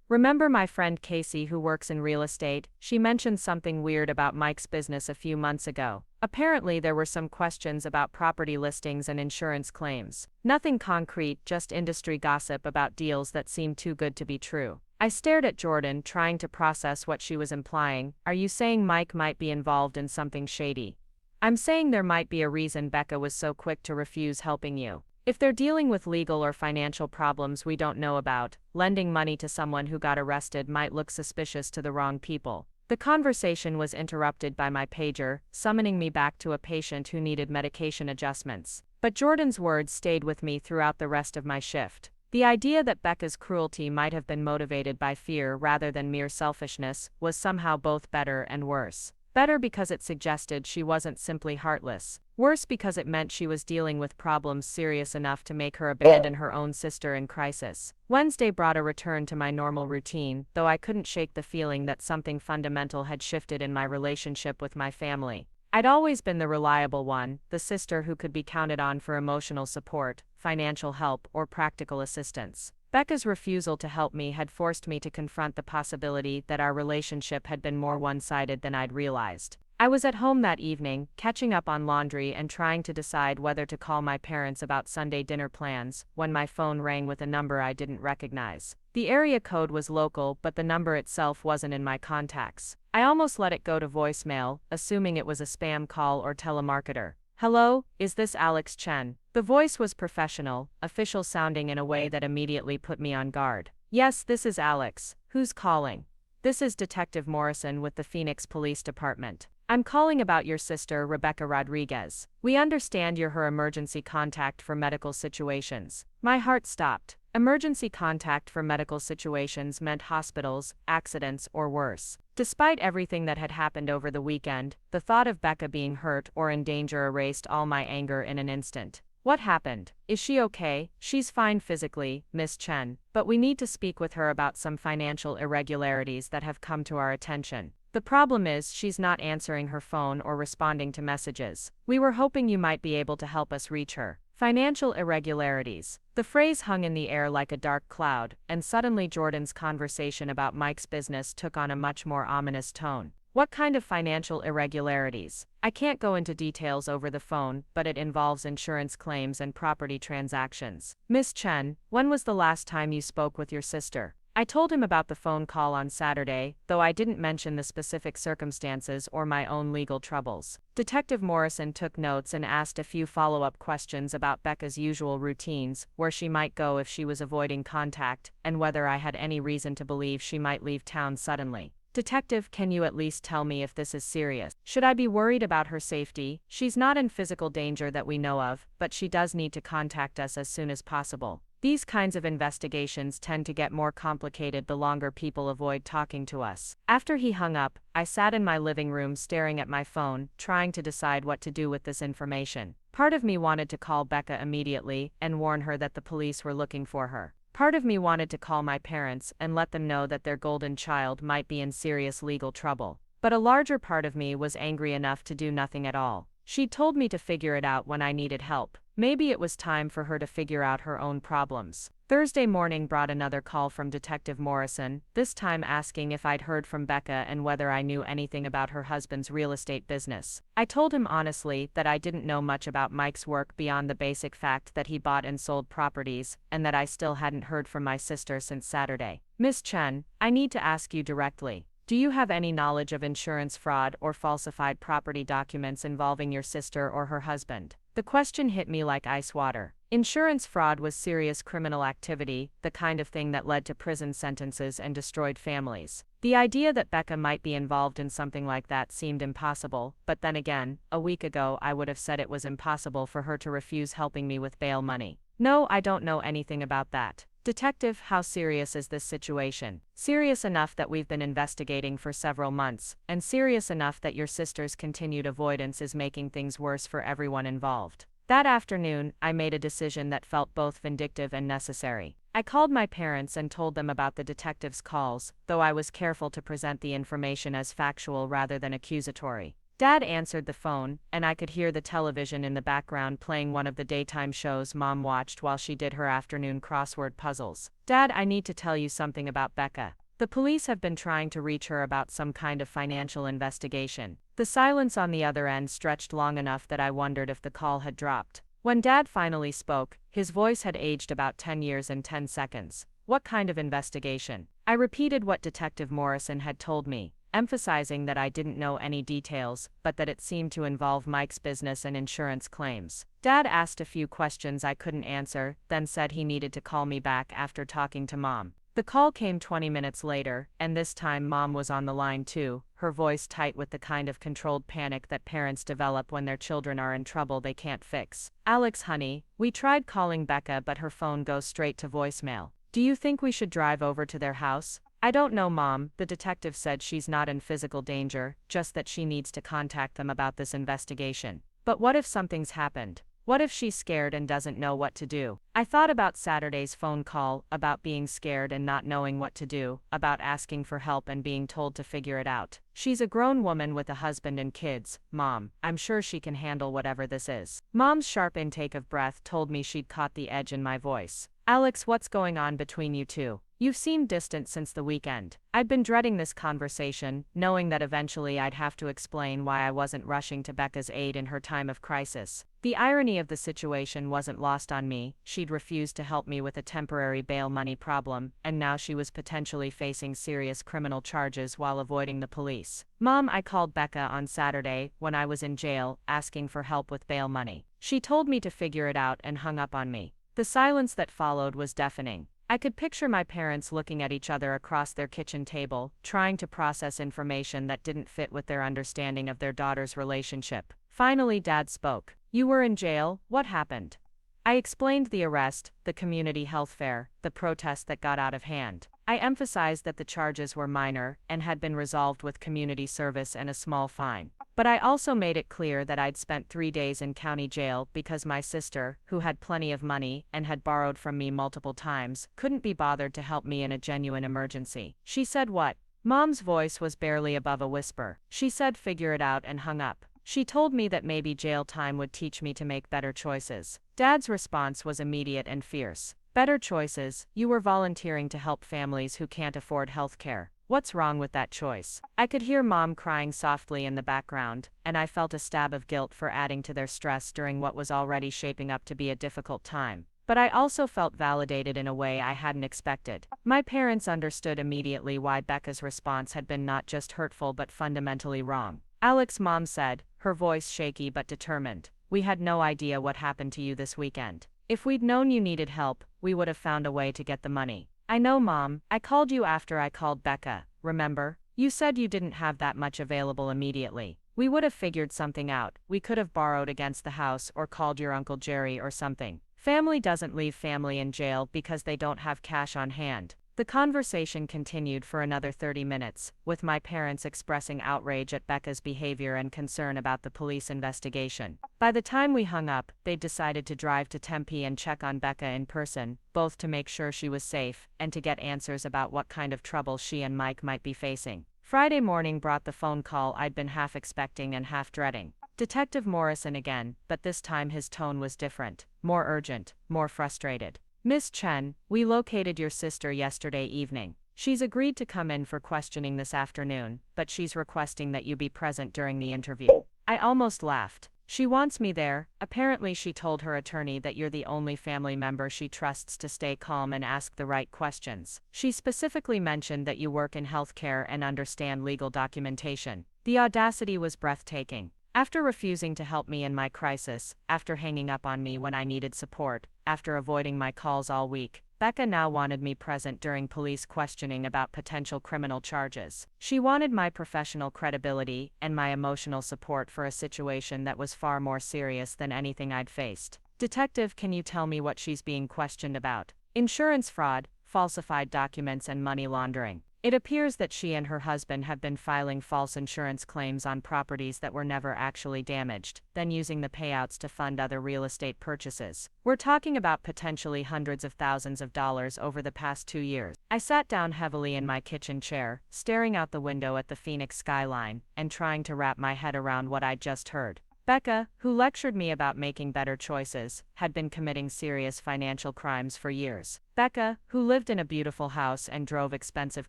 Remember my friend Casey who works in real estate? She mentioned something weird about Mike's business a few months ago. Apparently there were some questions about property listings and insurance claims. Nothing concrete, just industry gossip about deals that seemed too good to be true. I stared at Jordan, trying to process what she was implying. Are you saying Mike might be involved in something shady? I'm saying there might be a reason Becca was so quick to refuse helping you. If they're dealing with legal or financial problems we don't know about, lending money to someone who got arrested might look suspicious to the wrong people. The conversation was interrupted by my pager, summoning me back to a patient who needed medication adjustments. But Jordan's words stayed with me throughout the rest of my shift. The idea that Becca's cruelty might have been motivated by fear rather than mere selfishness was somehow both better and worse. Better because it suggested she wasn't simply heartless. Worse because it meant she was dealing with problems serious enough to make her abandon her own sister in crisis. Wednesday brought a return to my normal routine, though I couldn't shake the feeling that something fundamental had shifted in my relationship with my family. I'd always been the reliable one, the sister who could be counted on for emotional support, financial help, or practical assistance. Becca's refusal to help me had forced me to confront the possibility that our relationship had been more one-sided than I'd realized. I was at home that evening, catching up on laundry and trying to decide whether to call my parents about Sunday dinner plans, when my phone rang with a number I didn't recognize. The area code was local, but the number itself wasn't in my contacts. I almost let it go to voicemail, assuming it was a spam call or telemarketer. Hello, is this Alex Chen? The voice was professional, official sounding in a way that immediately put me on guard. Yes, this is Alex. Who's calling? This is Detective Morrison with the Phoenix Police Department. I'm calling about your sister, Rebecca Rodriguez. We understand you're her emergency contact for medical situations. My heart stopped. Emergency contact for medical situations meant hospitals, accidents, or worse. Despite everything that had happened over the weekend, the thought of Becca being hurt or in danger erased all my anger in an instant. What happened? Is she okay? She's fine physically, Miss Chen, but we need to speak with her about some financial irregularities that have come to our attention. The problem is she's not answering her phone or responding to messages. We were hoping you might be able to help us reach her. Financial irregularities. The phrase hung in the air like a dark cloud, and suddenly Jordan's conversation about Mike's business took on a much more ominous tone. What kind of financial irregularities? I can't go into details over the phone, but it involves insurance claims and property transactions. Miss Chen, when was the last time you spoke with your sister? I told him about the phone call on Saturday, though I didn't mention the specific circumstances or my own legal troubles. Detective Morrison took notes and asked a few follow-up questions about Becca's usual routines, where she might go if she was avoiding contact, and whether I had any reason to believe she might leave town suddenly. Detective, can you at least tell me if this is serious? Should I be worried about her safety? She's not in physical danger that we know of, but she does need to contact us as soon as possible. These kinds of investigations tend to get more complicated the longer people avoid talking to us. After he hung up, I sat in my living room staring at my phone, trying to decide what to do with this information. Part of me wanted to call Becca immediately and warn her that the police were looking for her. Part of me wanted to call my parents and let them know that their golden child might be in serious legal trouble. But a larger part of me was angry enough to do nothing at all. She'd told me to figure it out when I needed help. Maybe it was time for her to figure out her own problems. Thursday morning brought another call from Detective Morrison, this time asking if I'd heard from Becca and whether I knew anything about her husband's real estate business. I told him honestly that I didn't know much about Mike's work beyond the basic fact that he bought and sold properties, and that I still hadn't heard from my sister since Saturday. Miss Chen, I need to ask you directly. Do you have any knowledge of insurance fraud or falsified property documents involving your sister or her husband? The question hit me like ice water. Insurance fraud was serious criminal activity, the kind of thing that led to prison sentences and destroyed families. The idea that Becca might be involved in something like that seemed impossible, but then again, a week ago I would have said it was impossible for her to refuse helping me with bail money. No, I don't know anything about that. Detective, how serious is this situation? Serious enough that we've been investigating for several months, and serious enough that your sister's continued avoidance is making things worse for everyone involved. That afternoon, I made a decision that felt both vindictive and necessary. I called my parents and told them about the detective's calls, though I was careful to present the information as factual rather than accusatory. Dad answered the phone, and I could hear the television in the background playing one of the daytime shows Mom watched while she did her afternoon crossword puzzles. Dad, I need to tell you something about Becca. The police have been trying to reach her about some kind of financial investigation. The silence on the other end stretched long enough that I wondered if the call had dropped. When Dad finally spoke, his voice had aged about 10 years and 10 seconds. What kind of investigation? I repeated what Detective Morrison had told me, emphasizing that I didn't know any details, but that it seemed to involve Mike's business and insurance claims. Dad asked a few questions I couldn't answer, then said he needed to call me back after talking to Mom. The call came 20 minutes later, and this time Mom was on the line too, her voice tight with the kind of controlled panic that parents develop when their children are in trouble they can't fix. Alex, honey, we tried calling Becca but her phone goes straight to voicemail. Do you think we should drive over to their house? I don't know, Mom. The detective said she's not in physical danger, just that she needs to contact them about this investigation. But what if something's happened? What if she's scared and doesn't know what to do? I thought about Saturday's phone call, about being scared and not knowing what to do, about asking for help and being told to figure it out. She's a grown woman with a husband and kids, Mom. I'm sure she can handle whatever this is. Mom's sharp intake of breath told me she'd caught the edge in my voice. Alex, what's going on between you two? You've seemed distant since the weekend. I'd been dreading this conversation, knowing that eventually I'd have to explain why I wasn't rushing to Becca's aid in her time of crisis. The irony of the situation wasn't lost on me. She'd refused to help me with a temporary bail money problem, and now she was potentially facing serious criminal charges while avoiding the police. Mom, I called Becca on Saturday, when I was in jail, asking for help with bail money. She told me to figure it out and hung up on me. The silence that followed was deafening. I could picture my parents looking at each other across their kitchen table, trying to process information that didn't fit with their understanding of their daughter's relationship. Finally, Dad spoke. You were in jail, what happened? I explained the arrest, the community health fair, the protest that got out of hand. I emphasized that the charges were minor and had been resolved with community service and a small fine. But I also made it clear that I'd spent 3 days in county jail because my sister, who had plenty of money and had borrowed from me multiple times, couldn't be bothered to help me in a genuine emergency. She said what? Mom's voice was barely above a whisper. She said figure it out and hung up. She told me that maybe jail time would teach me to make better choices. Dad's response was immediate and fierce. Better choices? You were volunteering to help families who can't afford health care. What's wrong with that choice? I could hear Mom crying softly in the background, and I felt a stab of guilt for adding to their stress during what was already shaping up to be a difficult time. But I also felt validated in a way I hadn't expected. My parents understood immediately why Becca's response had been not just hurtful but fundamentally wrong. Alex, Mom said, her voice shaky but determined. We had no idea what happened to you this weekend. If we'd known you needed help, we would have found a way to get the money. I know, Mom. I called you after I called Becca, remember? You said you didn't have that much available immediately. We would have figured something out. We could have borrowed against the house or called your Uncle Jerry or something. Family doesn't leave family in jail because they don't have cash on hand. The conversation continued for another 30 minutes, with my parents expressing outrage at Becca's behavior and concern about the police investigation. By the time we hung up, they'd decided to drive to Tempe and check on Becca in person, both to make sure she was safe and to get answers about what kind of trouble she and Mike might be facing. Friday morning brought the phone call I'd been half expecting and half dreading. Detective Morrison again, but this time his tone was different, more urgent, more frustrated. Miss Chen, we located your sister yesterday evening. She's agreed to come in for questioning this afternoon, but she's requesting that you be present during the interview. I almost laughed. She wants me there. Apparently she told her attorney that you're the only family member she trusts to stay calm and ask the right questions. She specifically mentioned that you work in healthcare and understand legal documentation. The audacity was breathtaking. After refusing to help me in my crisis, after hanging up on me when I needed support, after avoiding my calls all week, Becca now wanted me present during police questioning about potential criminal charges. She wanted my professional credibility and my emotional support for a situation that was far more serious than anything I'd faced. Detective, can you tell me what she's being questioned about? Insurance fraud, falsified documents, and money laundering. It appears that she and her husband have been filing false insurance claims on properties that were never actually damaged, then using the payouts to fund other real estate purchases. We're talking about potentially hundreds of thousands of dollars over the past 2 years. I sat down heavily in my kitchen chair, staring out the window at the Phoenix skyline, and trying to wrap my head around what I'd just heard. Becca, who lectured me about making better choices, had been committing serious financial crimes for years. Becca, who lived in a beautiful house and drove expensive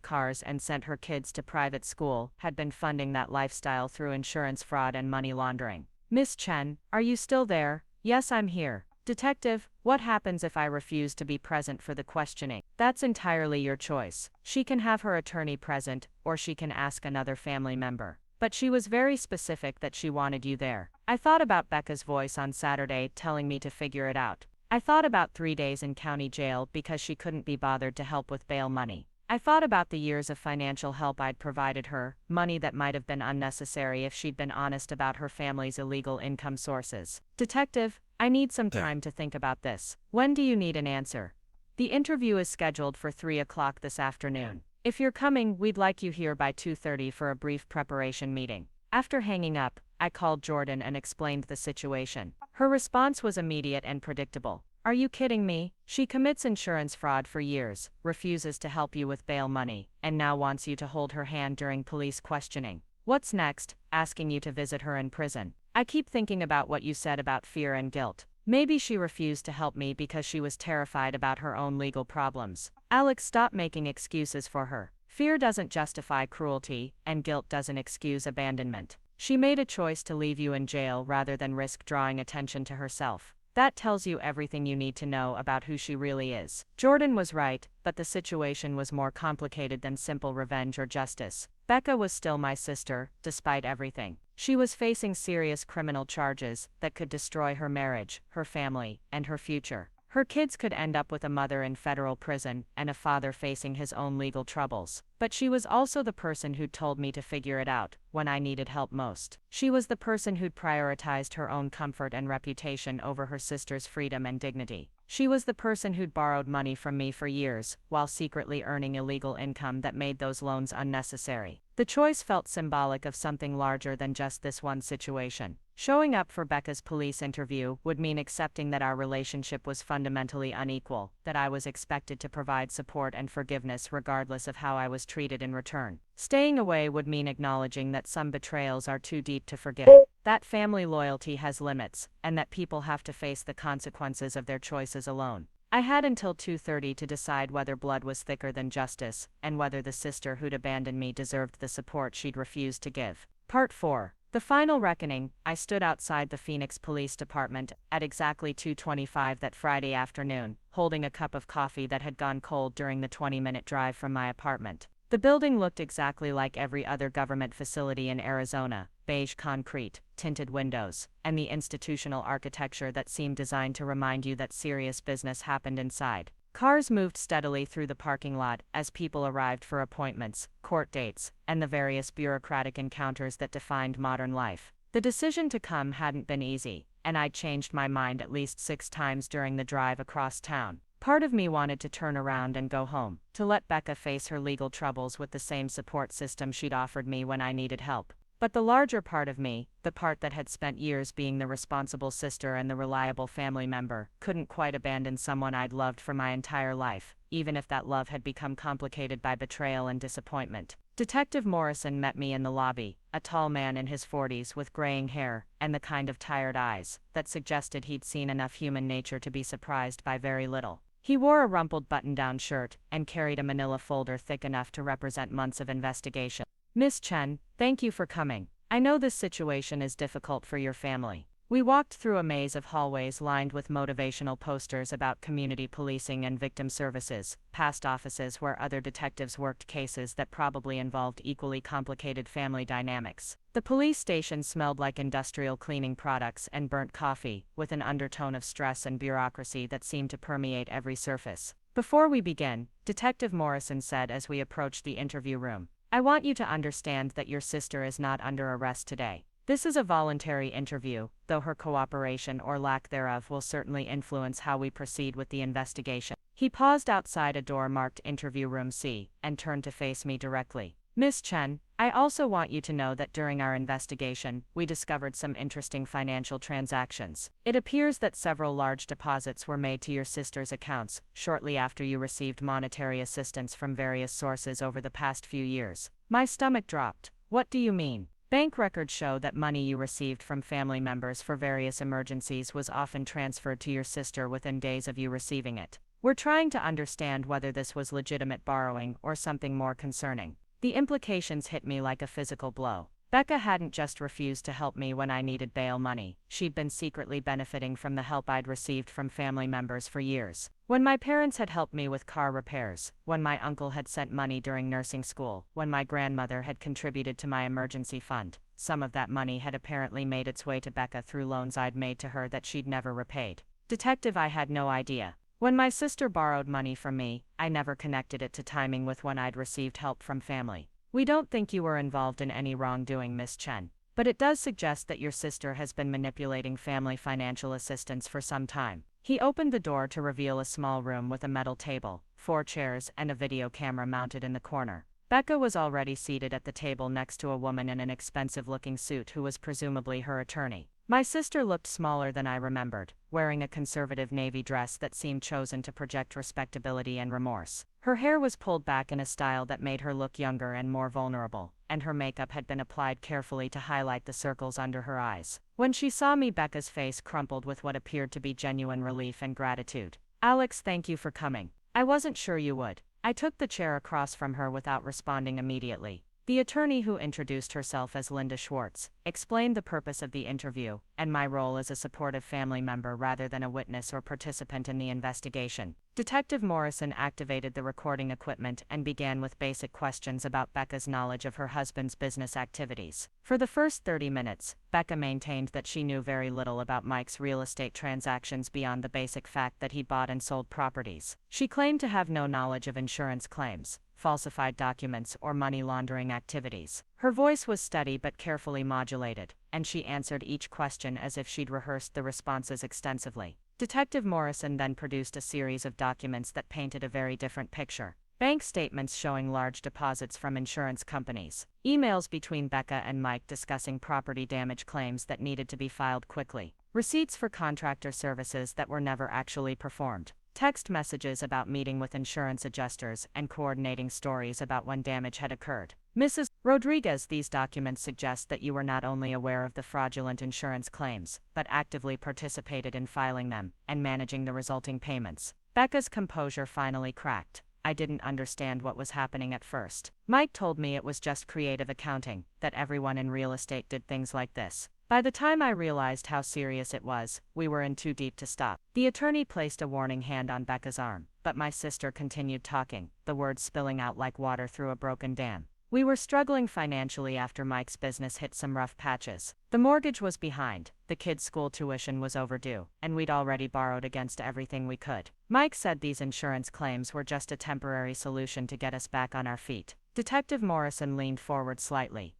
cars and sent her kids to private school, had been funding that lifestyle through insurance fraud and money laundering. Miss Chen, are you still there? Yes, I'm here. Detective, what happens if I refuse to be present for the questioning? That's entirely your choice. She can have her attorney present, or she can ask another family member. But she was very specific that she wanted you there. I thought about Becca's voice on Saturday telling me to figure it out. I thought about 3 days in county jail because she couldn't be bothered to help with bail money. I thought about the years of financial help I'd provided her, money that might have been unnecessary if she'd been honest about her family's illegal income sources. Detective, I need some time to think about this. When do you need an answer? The interview is scheduled for 3 o'clock this afternoon. If you're coming, we'd like you here by 2:30 for a brief preparation meeting. After hanging up, I called Jordan and explained the situation. Her response was immediate and predictable. Are you kidding me? She commits insurance fraud for years, refuses to help you with bail money, and now wants you to hold her hand during police questioning. What's next? Asking you to visit her in prison. I keep thinking about what you said about fear and guilt. Maybe she refused to help me because she was terrified about her own legal problems. Alex, stop making excuses for her. Fear doesn't justify cruelty, and guilt doesn't excuse abandonment. She made a choice to leave you in jail rather than risk drawing attention to herself. That tells you everything you need to know about who she really is. Jordan was right, but the situation was more complicated than simple revenge or justice. Becca was still my sister, despite everything. She was facing serious criminal charges that could destroy her marriage, her family, and her future. Her kids could end up with a mother in federal prison and a father facing his own legal troubles. But she was also the person who'd told me to figure it out when I needed help most. She was the person who'd prioritized her own comfort and reputation over her sister's freedom and dignity. She was the person who'd borrowed money from me for years, while secretly earning illegal income that made those loans unnecessary. The choice felt symbolic of something larger than just this one situation. Showing up for Becca's police interview would mean accepting that our relationship was fundamentally unequal, that I was expected to provide support and forgiveness regardless of how I was treated in return. Staying away would mean acknowledging that some betrayals are too deep to forgive, that family loyalty has limits, and that people have to face the consequences of their choices alone. I had until 2:30 to decide whether blood was thicker than justice, and whether the sister who'd abandoned me deserved the support she'd refused to give. Part 4. The final reckoning. I stood outside the Phoenix Police Department at exactly 2:25 that Friday afternoon, holding a cup of coffee that had gone cold during the 20-minute drive from my apartment. The building looked exactly like every other government facility in Arizona: beige concrete, tinted windows, and the institutional architecture that seemed designed to remind you that serious business happened inside. Cars moved steadily through the parking lot as people arrived for appointments, court dates, and the various bureaucratic encounters that defined modern life. The decision to come hadn't been easy, and I'd changed my mind at least 6 times during the drive across town. Part of me wanted to turn around and go home, to let Becca face her legal troubles with the same support system she'd offered me when I needed help. But the larger part of me, the part that had spent years being the responsible sister and the reliable family member, couldn't quite abandon someone I'd loved for my entire life, even if that love had become complicated by betrayal and disappointment. Detective Morrison met me in the lobby, a tall man in his 40s with graying hair and the kind of tired eyes that suggested he'd seen enough human nature to be surprised by very little. He wore a rumpled button-down shirt and carried a manila folder thick enough to represent months of investigation. "Miss Chen, thank you for coming. I know this situation is difficult for your family." We walked through a maze of hallways lined with motivational posters about community policing and victim services, past offices where other detectives worked cases that probably involved equally complicated family dynamics. The police station smelled like industrial cleaning products and burnt coffee, with an undertone of stress and bureaucracy that seemed to permeate every surface. "Before we begin," Detective Morrison said as we approached the interview room, "I want you to understand that your sister is not under arrest today. This is a voluntary interview, though her cooperation or lack thereof will certainly influence how we proceed with the investigation." He paused outside a door marked Interview Room C and turned to face me directly. "Miss Chen, I also want you to know that during our investigation, we discovered some interesting financial transactions. It appears that several large deposits were made to your sister's accounts shortly after you received monetary assistance from various sources over the past few years." My stomach dropped. "What do you mean?" "Bank records show that money you received from family members for various emergencies was often transferred to your sister within days of you receiving it. We're trying to understand whether this was legitimate borrowing or something more concerning." The implications hit me like a physical blow. Becca hadn't just refused to help me when I needed bail money, she'd been secretly benefiting from the help I'd received from family members for years. When my parents had helped me with car repairs, when my uncle had sent money during nursing school, when my grandmother had contributed to my emergency fund, some of that money had apparently made its way to Becca through loans I'd made to her that she'd never repaid. Detective, I had no idea. When my sister borrowed money from me, I never connected it to timing with when I'd received help from family. "We don't think you were involved in any wrongdoing, Miss Chen, but it does suggest that your sister has been manipulating family financial assistance for some time." He opened the door to reveal a small room with a metal table, 4 chairs, and a video camera mounted in the corner. Becca was already seated at the table next to a woman in an expensive-looking suit who was presumably her attorney. My sister looked smaller than I remembered, wearing a conservative navy dress that seemed chosen to project respectability and remorse. Her hair was pulled back in a style that made her look younger and more vulnerable, and her makeup had been applied carefully to highlight the circles under her eyes. When she saw me, Becca's face crumpled with what appeared to be genuine relief and gratitude. "Alex, thank you for coming. I wasn't sure you would." I took the chair across from her without responding immediately. The attorney, who introduced herself as Linda Schwartz, explained the purpose of the interview and my role as a supportive family member rather than a witness or participant in the investigation. Detective Morrison activated the recording equipment and began with basic questions about Becca's knowledge of her husband's business activities. For the first 30 minutes, Becca maintained that she knew very little about Mike's real estate transactions beyond the basic fact that he bought and sold properties. She claimed to have no knowledge of insurance claims, falsified documents, or money laundering activities. Her voice was steady but carefully modulated, and she answered each question as if she'd rehearsed the responses extensively. Detective Morrison then produced a series of documents that painted a very different picture. Bank statements showing large deposits from insurance companies. Emails between Becca and Mike discussing property damage claims that needed to be filed quickly. Receipts for contractor services that were never actually performed. Text messages about meeting with insurance adjusters and coordinating stories about when damage had occurred. "Mrs. Rodriguez, these documents suggest that you were not only aware of the fraudulent insurance claims, but actively participated in filing them and managing the resulting payments." Becca's composure finally cracked. I didn't understand what was happening at first. Mike told me it was just creative accounting, that everyone in real estate did things like this. By the time I realized how serious it was, we were in too deep to stop. The attorney placed a warning hand on Becca's arm, but my sister continued talking, the words spilling out like water through a broken dam. "We were struggling financially after Mike's business hit some rough patches. The mortgage was behind, the kids' school tuition was overdue, and we'd already borrowed against everything we could. Mike said these insurance claims were just a temporary solution to get us back on our feet." Detective Morrison leaned forward slightly.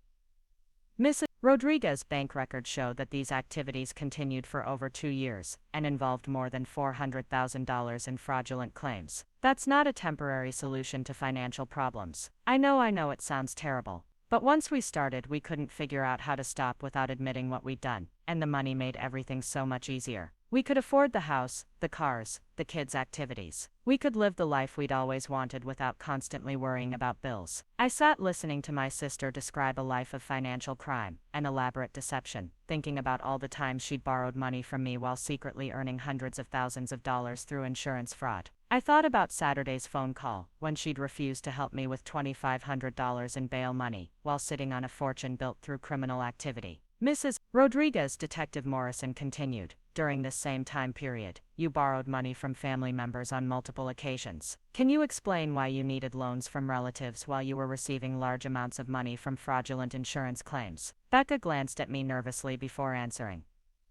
"Mrs. Rodriguez's bank records show that these activities continued for over 2 years and involved more than $400,000 in fraudulent claims. That's not a temporary solution to financial problems. I know it sounds terrible. But once we started, we couldn't figure out how to stop without admitting what we'd done, and the money made everything so much easier. We could afford the house, the cars, the kids' activities. We could live the life we'd always wanted without constantly worrying about bills. I sat listening to my sister describe a life of financial crime and elaborate deception, thinking about all the times she'd borrowed money from me while secretly earning hundreds of thousands of dollars through insurance fraud. I thought about Saturday's phone call, when she'd refused to help me with $2,500 in bail money, while sitting on a fortune built through criminal activity. Mrs. Rodriguez, Detective Morrison continued, during this same time period, you borrowed money from family members on multiple occasions. Can you explain why you needed loans from relatives while you were receiving large amounts of money from fraudulent insurance claims? Becca glanced at me nervously before answering.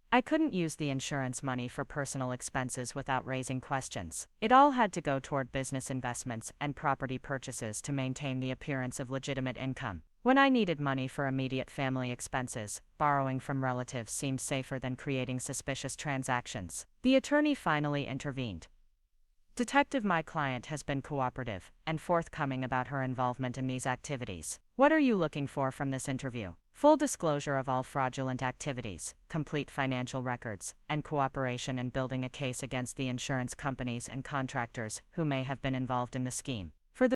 I couldn't use the insurance money for personal expenses without raising questions. It all had to go toward business investments and property purchases to maintain the appearance of legitimate income. When I needed money for immediate family expenses, borrowing from relatives seemed safer than creating suspicious transactions. The attorney finally intervened. Detective, my client has been cooperative and forthcoming about her involvement in these activities. What are you looking for from this interview? Full disclosure of all fraudulent activities, complete financial records, and cooperation in building a case against the insurance companies and contractors who may have been involved in the scheme. For the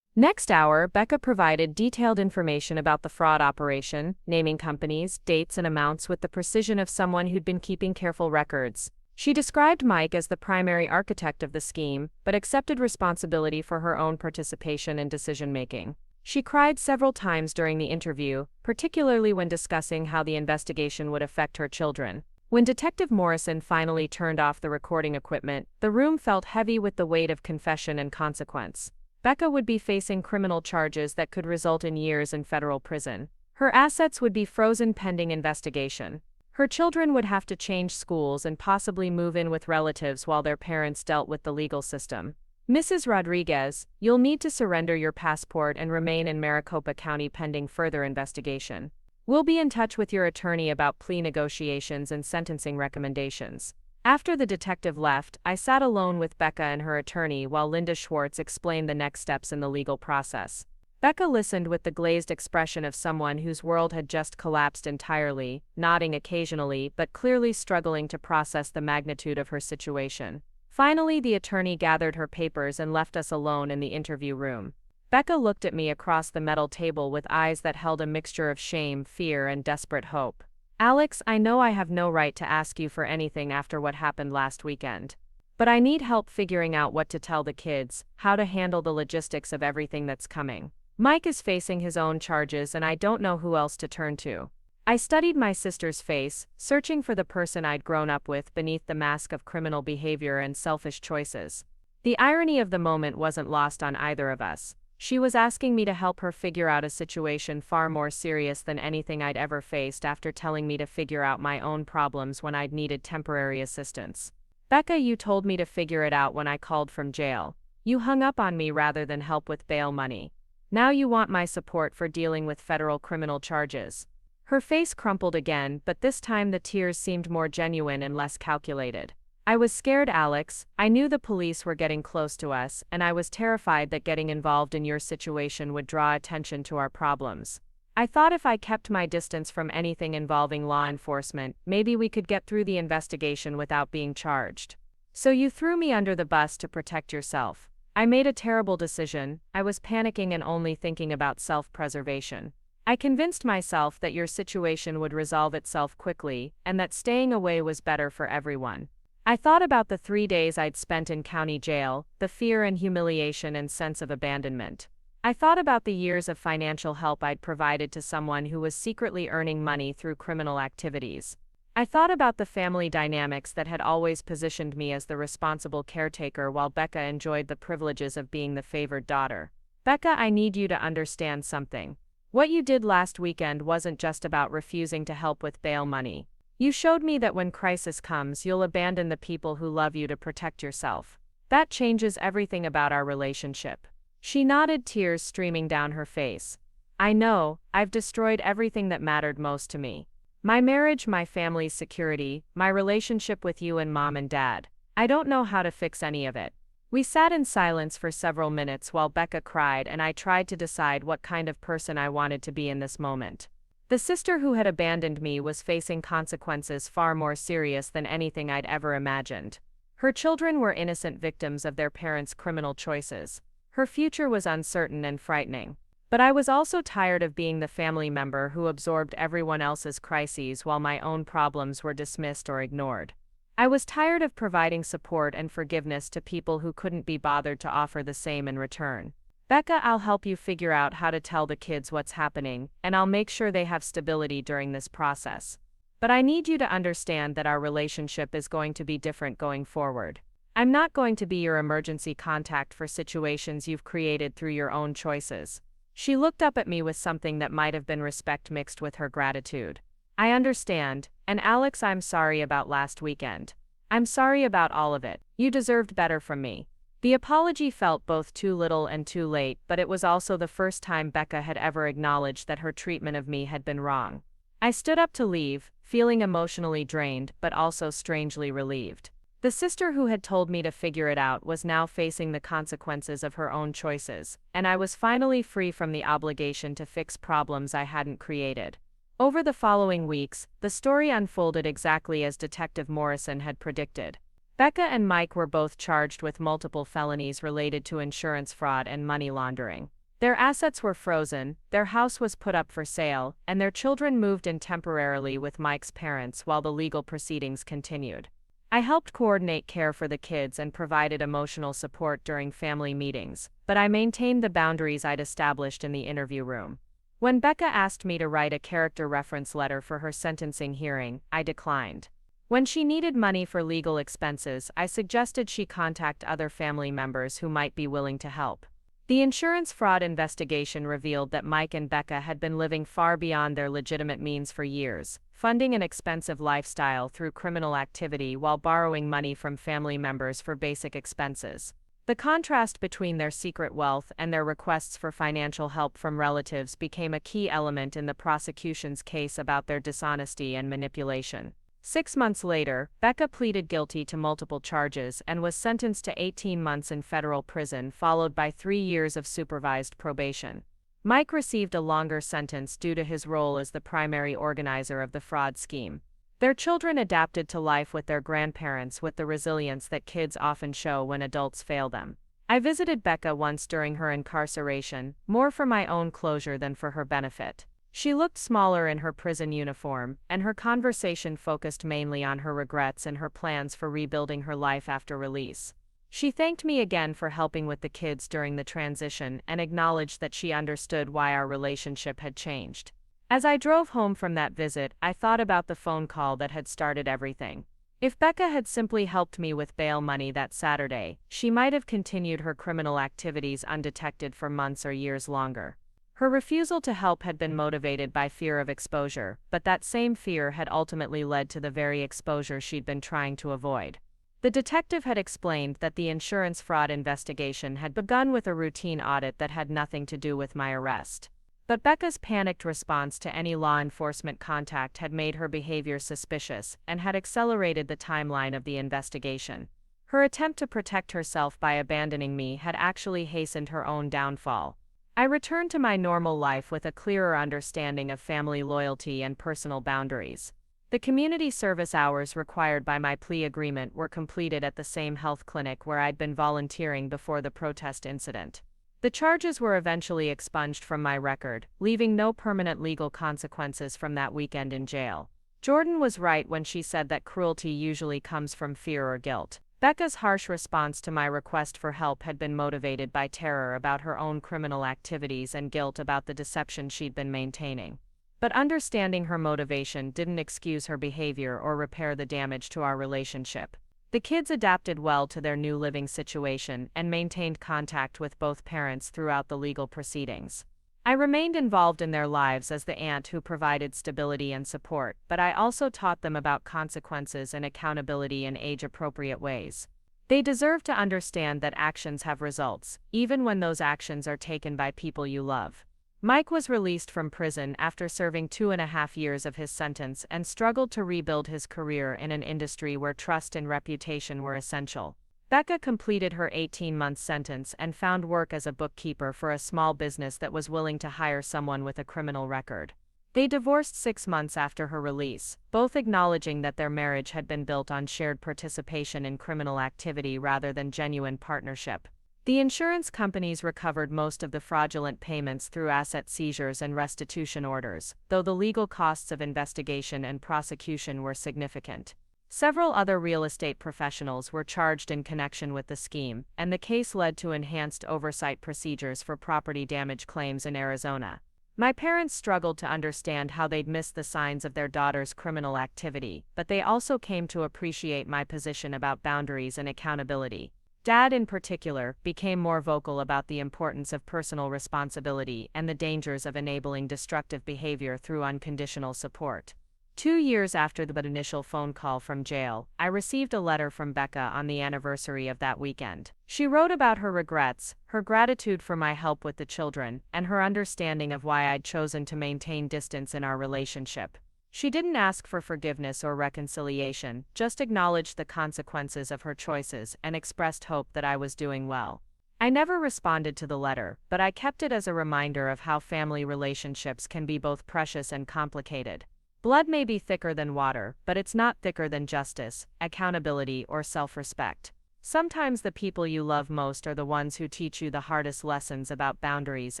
Next hour, Becca provided detailed information about the fraud operation, naming companies, dates, and amounts with the precision of someone who'd been keeping careful records. She described Mike as the primary architect of the scheme, but accepted responsibility for her own participation in decision-making. She cried several times during the interview, particularly when discussing how the investigation would affect her children. When Detective Morrison finally turned off the recording equipment, the room felt heavy with the weight of confession and consequence. Becca would be facing criminal charges that could result in years in federal prison. Her assets would be frozen pending investigation. Her children would have to change schools and possibly move in with relatives while their parents dealt with the legal system. Mrs. Rodriguez, you'll need to surrender your passport and remain in Maricopa County pending further investigation. We'll be in touch with your attorney about plea negotiations and sentencing recommendations. After the detective left, I sat alone with Becca and her attorney while Linda Schwartz explained the next steps in the legal process. Becca listened with the glazed expression of someone whose world had just collapsed entirely, nodding occasionally but clearly struggling to process the magnitude of her situation. Finally, the attorney gathered her papers and left us alone in the interview room. Becca looked at me across the metal table with eyes that held a mixture of shame, fear, and desperate hope. Alex, I know I have no right to ask you for anything after what happened last weekend. But I need help figuring out what to tell the kids, how to handle the logistics of everything that's coming. Mike is facing his own charges and I don't know who else to turn to. I studied my sister's face, searching for the person I'd grown up with beneath the mask of criminal behavior and selfish choices. The irony of the moment wasn't lost on either of us. She was asking me to help her figure out a situation far more serious than anything I'd ever faced after telling me to figure out my own problems when I'd needed temporary assistance. Becca, you told me to figure it out when I called from jail. You hung up on me rather than help with bail money. Now you want my support for dealing with federal criminal charges. Her face crumpled again, but this time the tears seemed more genuine and less calculated. I was scared, Alex. I knew the police were getting close to us, and I was terrified that getting involved in your situation would draw attention to our problems. I thought if I kept my distance from anything involving law enforcement, maybe we could get through the investigation without being charged. So you threw me under the bus to protect yourself. I made a terrible decision. I was panicking and only thinking about self-preservation. I convinced myself that your situation would resolve itself quickly, and that staying away was better for everyone. I thought about the 3 days I'd spent in county jail, the fear and humiliation and sense of abandonment. I thought about the years of financial help I'd provided to someone who was secretly earning money through criminal activities. I thought about the family dynamics that had always positioned me as the responsible caretaker while Becca enjoyed the privileges of being the favored daughter. Becca, I need you to understand something. What you did last weekend wasn't just about refusing to help with bail money. You showed me that when crisis comes, you'll abandon the people who love you to protect yourself. That changes everything about our relationship. She nodded, tears streaming down her face. I know, I've destroyed everything that mattered most to me. My marriage, my family's security, my relationship with you and mom and dad. I don't know how to fix any of it. We sat in silence for several minutes while Becca cried and I tried to decide what kind of person I wanted to be in this moment. The sister who had abandoned me was facing consequences far more serious than anything I'd ever imagined. Her children were innocent victims of their parents' criminal choices. Her future was uncertain and frightening. But I was also tired of being the family member who absorbed everyone else's crises while my own problems were dismissed or ignored. I was tired of providing support and forgiveness to people who couldn't be bothered to offer the same in return. Becca, I'll help you figure out how to tell the kids what's happening, and I'll make sure they have stability during this process. But I need you to understand that our relationship is going to be different going forward. I'm not going to be your emergency contact for situations you've created through your own choices. She looked up at me with something that might have been respect mixed with her gratitude. I understand, and Alex, I'm sorry about last weekend. I'm sorry about all of it. You deserved better from me. The apology felt both too little and too late, but it was also the first time Becca had ever acknowledged that her treatment of me had been wrong. I stood up to leave, feeling emotionally drained but also strangely relieved. The sister who had told me to figure it out was now facing the consequences of her own choices, and I was finally free from the obligation to fix problems I hadn't created. Over the following weeks, the story unfolded exactly as Detective Morrison had predicted. Becca and Mike were both charged with multiple felonies related to insurance fraud and money laundering. Their assets were frozen, their house was put up for sale, and their children moved in temporarily with Mike's parents while the legal proceedings continued. I helped coordinate care for the kids and provided emotional support during family meetings, but I maintained the boundaries I'd established in the interview room. When Becca asked me to write a character reference letter for her sentencing hearing, I declined. When she needed money for legal expenses, I suggested she contact other family members who might be willing to help. The insurance fraud investigation revealed that Mike and Becca had been living far beyond their legitimate means for years, funding an expensive lifestyle through criminal activity while borrowing money from family members for basic expenses. The contrast between their secret wealth and their requests for financial help from relatives became a key element in the prosecution's case about their dishonesty and manipulation. 6 months later, Becca pleaded guilty to multiple charges and was sentenced to 18 months in federal prison, followed by 3 years of supervised probation. Mike received a longer sentence due to his role as the primary organizer of the fraud scheme. Their children adapted to life with their grandparents with the resilience that kids often show when adults fail them. I visited Becca once during her incarceration, more for my own closure than for her benefit. She looked smaller in her prison uniform, and her conversation focused mainly on her regrets and her plans for rebuilding her life after release. She thanked me again for helping with the kids during the transition and acknowledged that she understood why our relationship had changed. As I drove home from that visit, I thought about the phone call that had started everything. If Becca had simply helped me with bail money that Saturday, she might have continued her criminal activities undetected for months or years longer. Her refusal to help had been motivated by fear of exposure, but that same fear had ultimately led to the very exposure she'd been trying to avoid. The detective had explained that the insurance fraud investigation had begun with a routine audit that had nothing to do with my arrest. But Becca's panicked response to any law enforcement contact had made her behavior suspicious and had accelerated the timeline of the investigation. Her attempt to protect herself by abandoning me had actually hastened her own downfall. I returned to my normal life with a clearer understanding of family loyalty and personal boundaries. The community service hours required by my plea agreement were completed at the same health clinic where I'd been volunteering before the protest incident. The charges were eventually expunged from my record, leaving no permanent legal consequences from that weekend in jail. Jordan was right when she said that cruelty usually comes from fear or guilt. Becca's harsh response to my request for help had been motivated by terror about her own criminal activities and guilt about the deception she'd been maintaining. But understanding her motivation didn't excuse her behavior or repair the damage to our relationship. The kids adapted well to their new living situation and maintained contact with both parents throughout the legal proceedings. I remained involved in their lives as the aunt who provided stability and support, but I also taught them about consequences and accountability in age-appropriate ways. They deserve to understand that actions have results, even when those actions are taken by people you love. Mike was released from prison after serving 2.5 years of his sentence and struggled to rebuild his career in an industry where trust and reputation were essential. Becca completed her 18-month sentence and found work as a bookkeeper for a small business that was willing to hire someone with a criminal record. They divorced 6 months after her release, both acknowledging that their marriage had been built on shared participation in criminal activity rather than genuine partnership. The insurance companies recovered most of the fraudulent payments through asset seizures and restitution orders, though the legal costs of investigation and prosecution were significant. Several other real estate professionals were charged in connection with the scheme, and the case led to enhanced oversight procedures for property damage claims in Arizona. My parents struggled to understand how they'd missed the signs of their daughter's criminal activity, but they also came to appreciate my position about boundaries and accountability. Dad, in particular, became more vocal about the importance of personal responsibility and the dangers of enabling destructive behavior through unconditional support. 2 years after the initial phone call from jail, I received a letter from Becca on the anniversary of that weekend. She wrote about her regrets, her gratitude for my help with the children, and her understanding of why I'd chosen to maintain distance in our relationship. She didn't ask for forgiveness or reconciliation, just acknowledged the consequences of her choices and expressed hope that I was doing well. I never responded to the letter, but I kept it as a reminder of how family relationships can be both precious and complicated. Blood may be thicker than water, but it's not thicker than justice, accountability, or self-respect. Sometimes the people you love most are the ones who teach you the hardest lessons about boundaries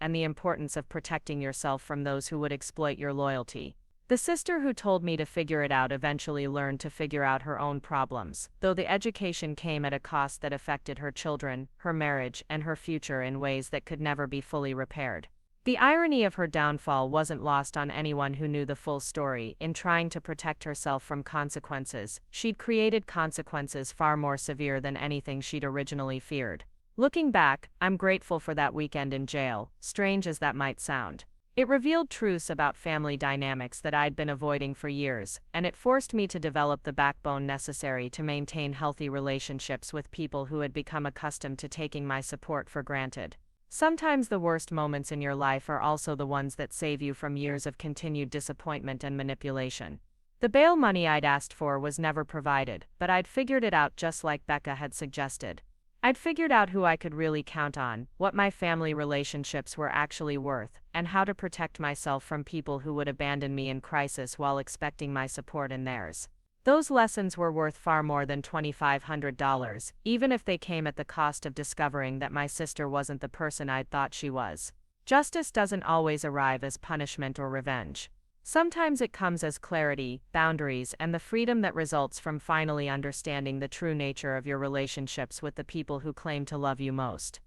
and the importance of protecting yourself from those who would exploit your loyalty. The sister who told me to figure it out eventually learned to figure out her own problems, though the education came at a cost that affected her children, her marriage, and her future in ways that could never be fully repaired. The irony of her downfall wasn't lost on anyone who knew the full story. In trying to protect herself from consequences, she'd created consequences far more severe than anything she'd originally feared. Looking back, I'm grateful for that weekend in jail, strange as that might sound. It revealed truths about family dynamics that I'd been avoiding for years, and it forced me to develop the backbone necessary to maintain healthy relationships with people who had become accustomed to taking my support for granted. Sometimes the worst moments in your life are also the ones that save you from years of continued disappointment and manipulation. The bail money I'd asked for was never provided, but I'd figured it out just like Becca had suggested. I'd figured out who I could really count on, what my family relationships were actually worth, and how to protect myself from people who would abandon me in crisis while expecting my support and theirs. Those lessons were worth far more than $2,500, even if they came at the cost of discovering that my sister wasn't the person I'd thought she was. Justice doesn't always arrive as punishment or revenge. Sometimes it comes as clarity, boundaries, and the freedom that results from finally understanding the true nature of your relationships with the people who claim to love you most.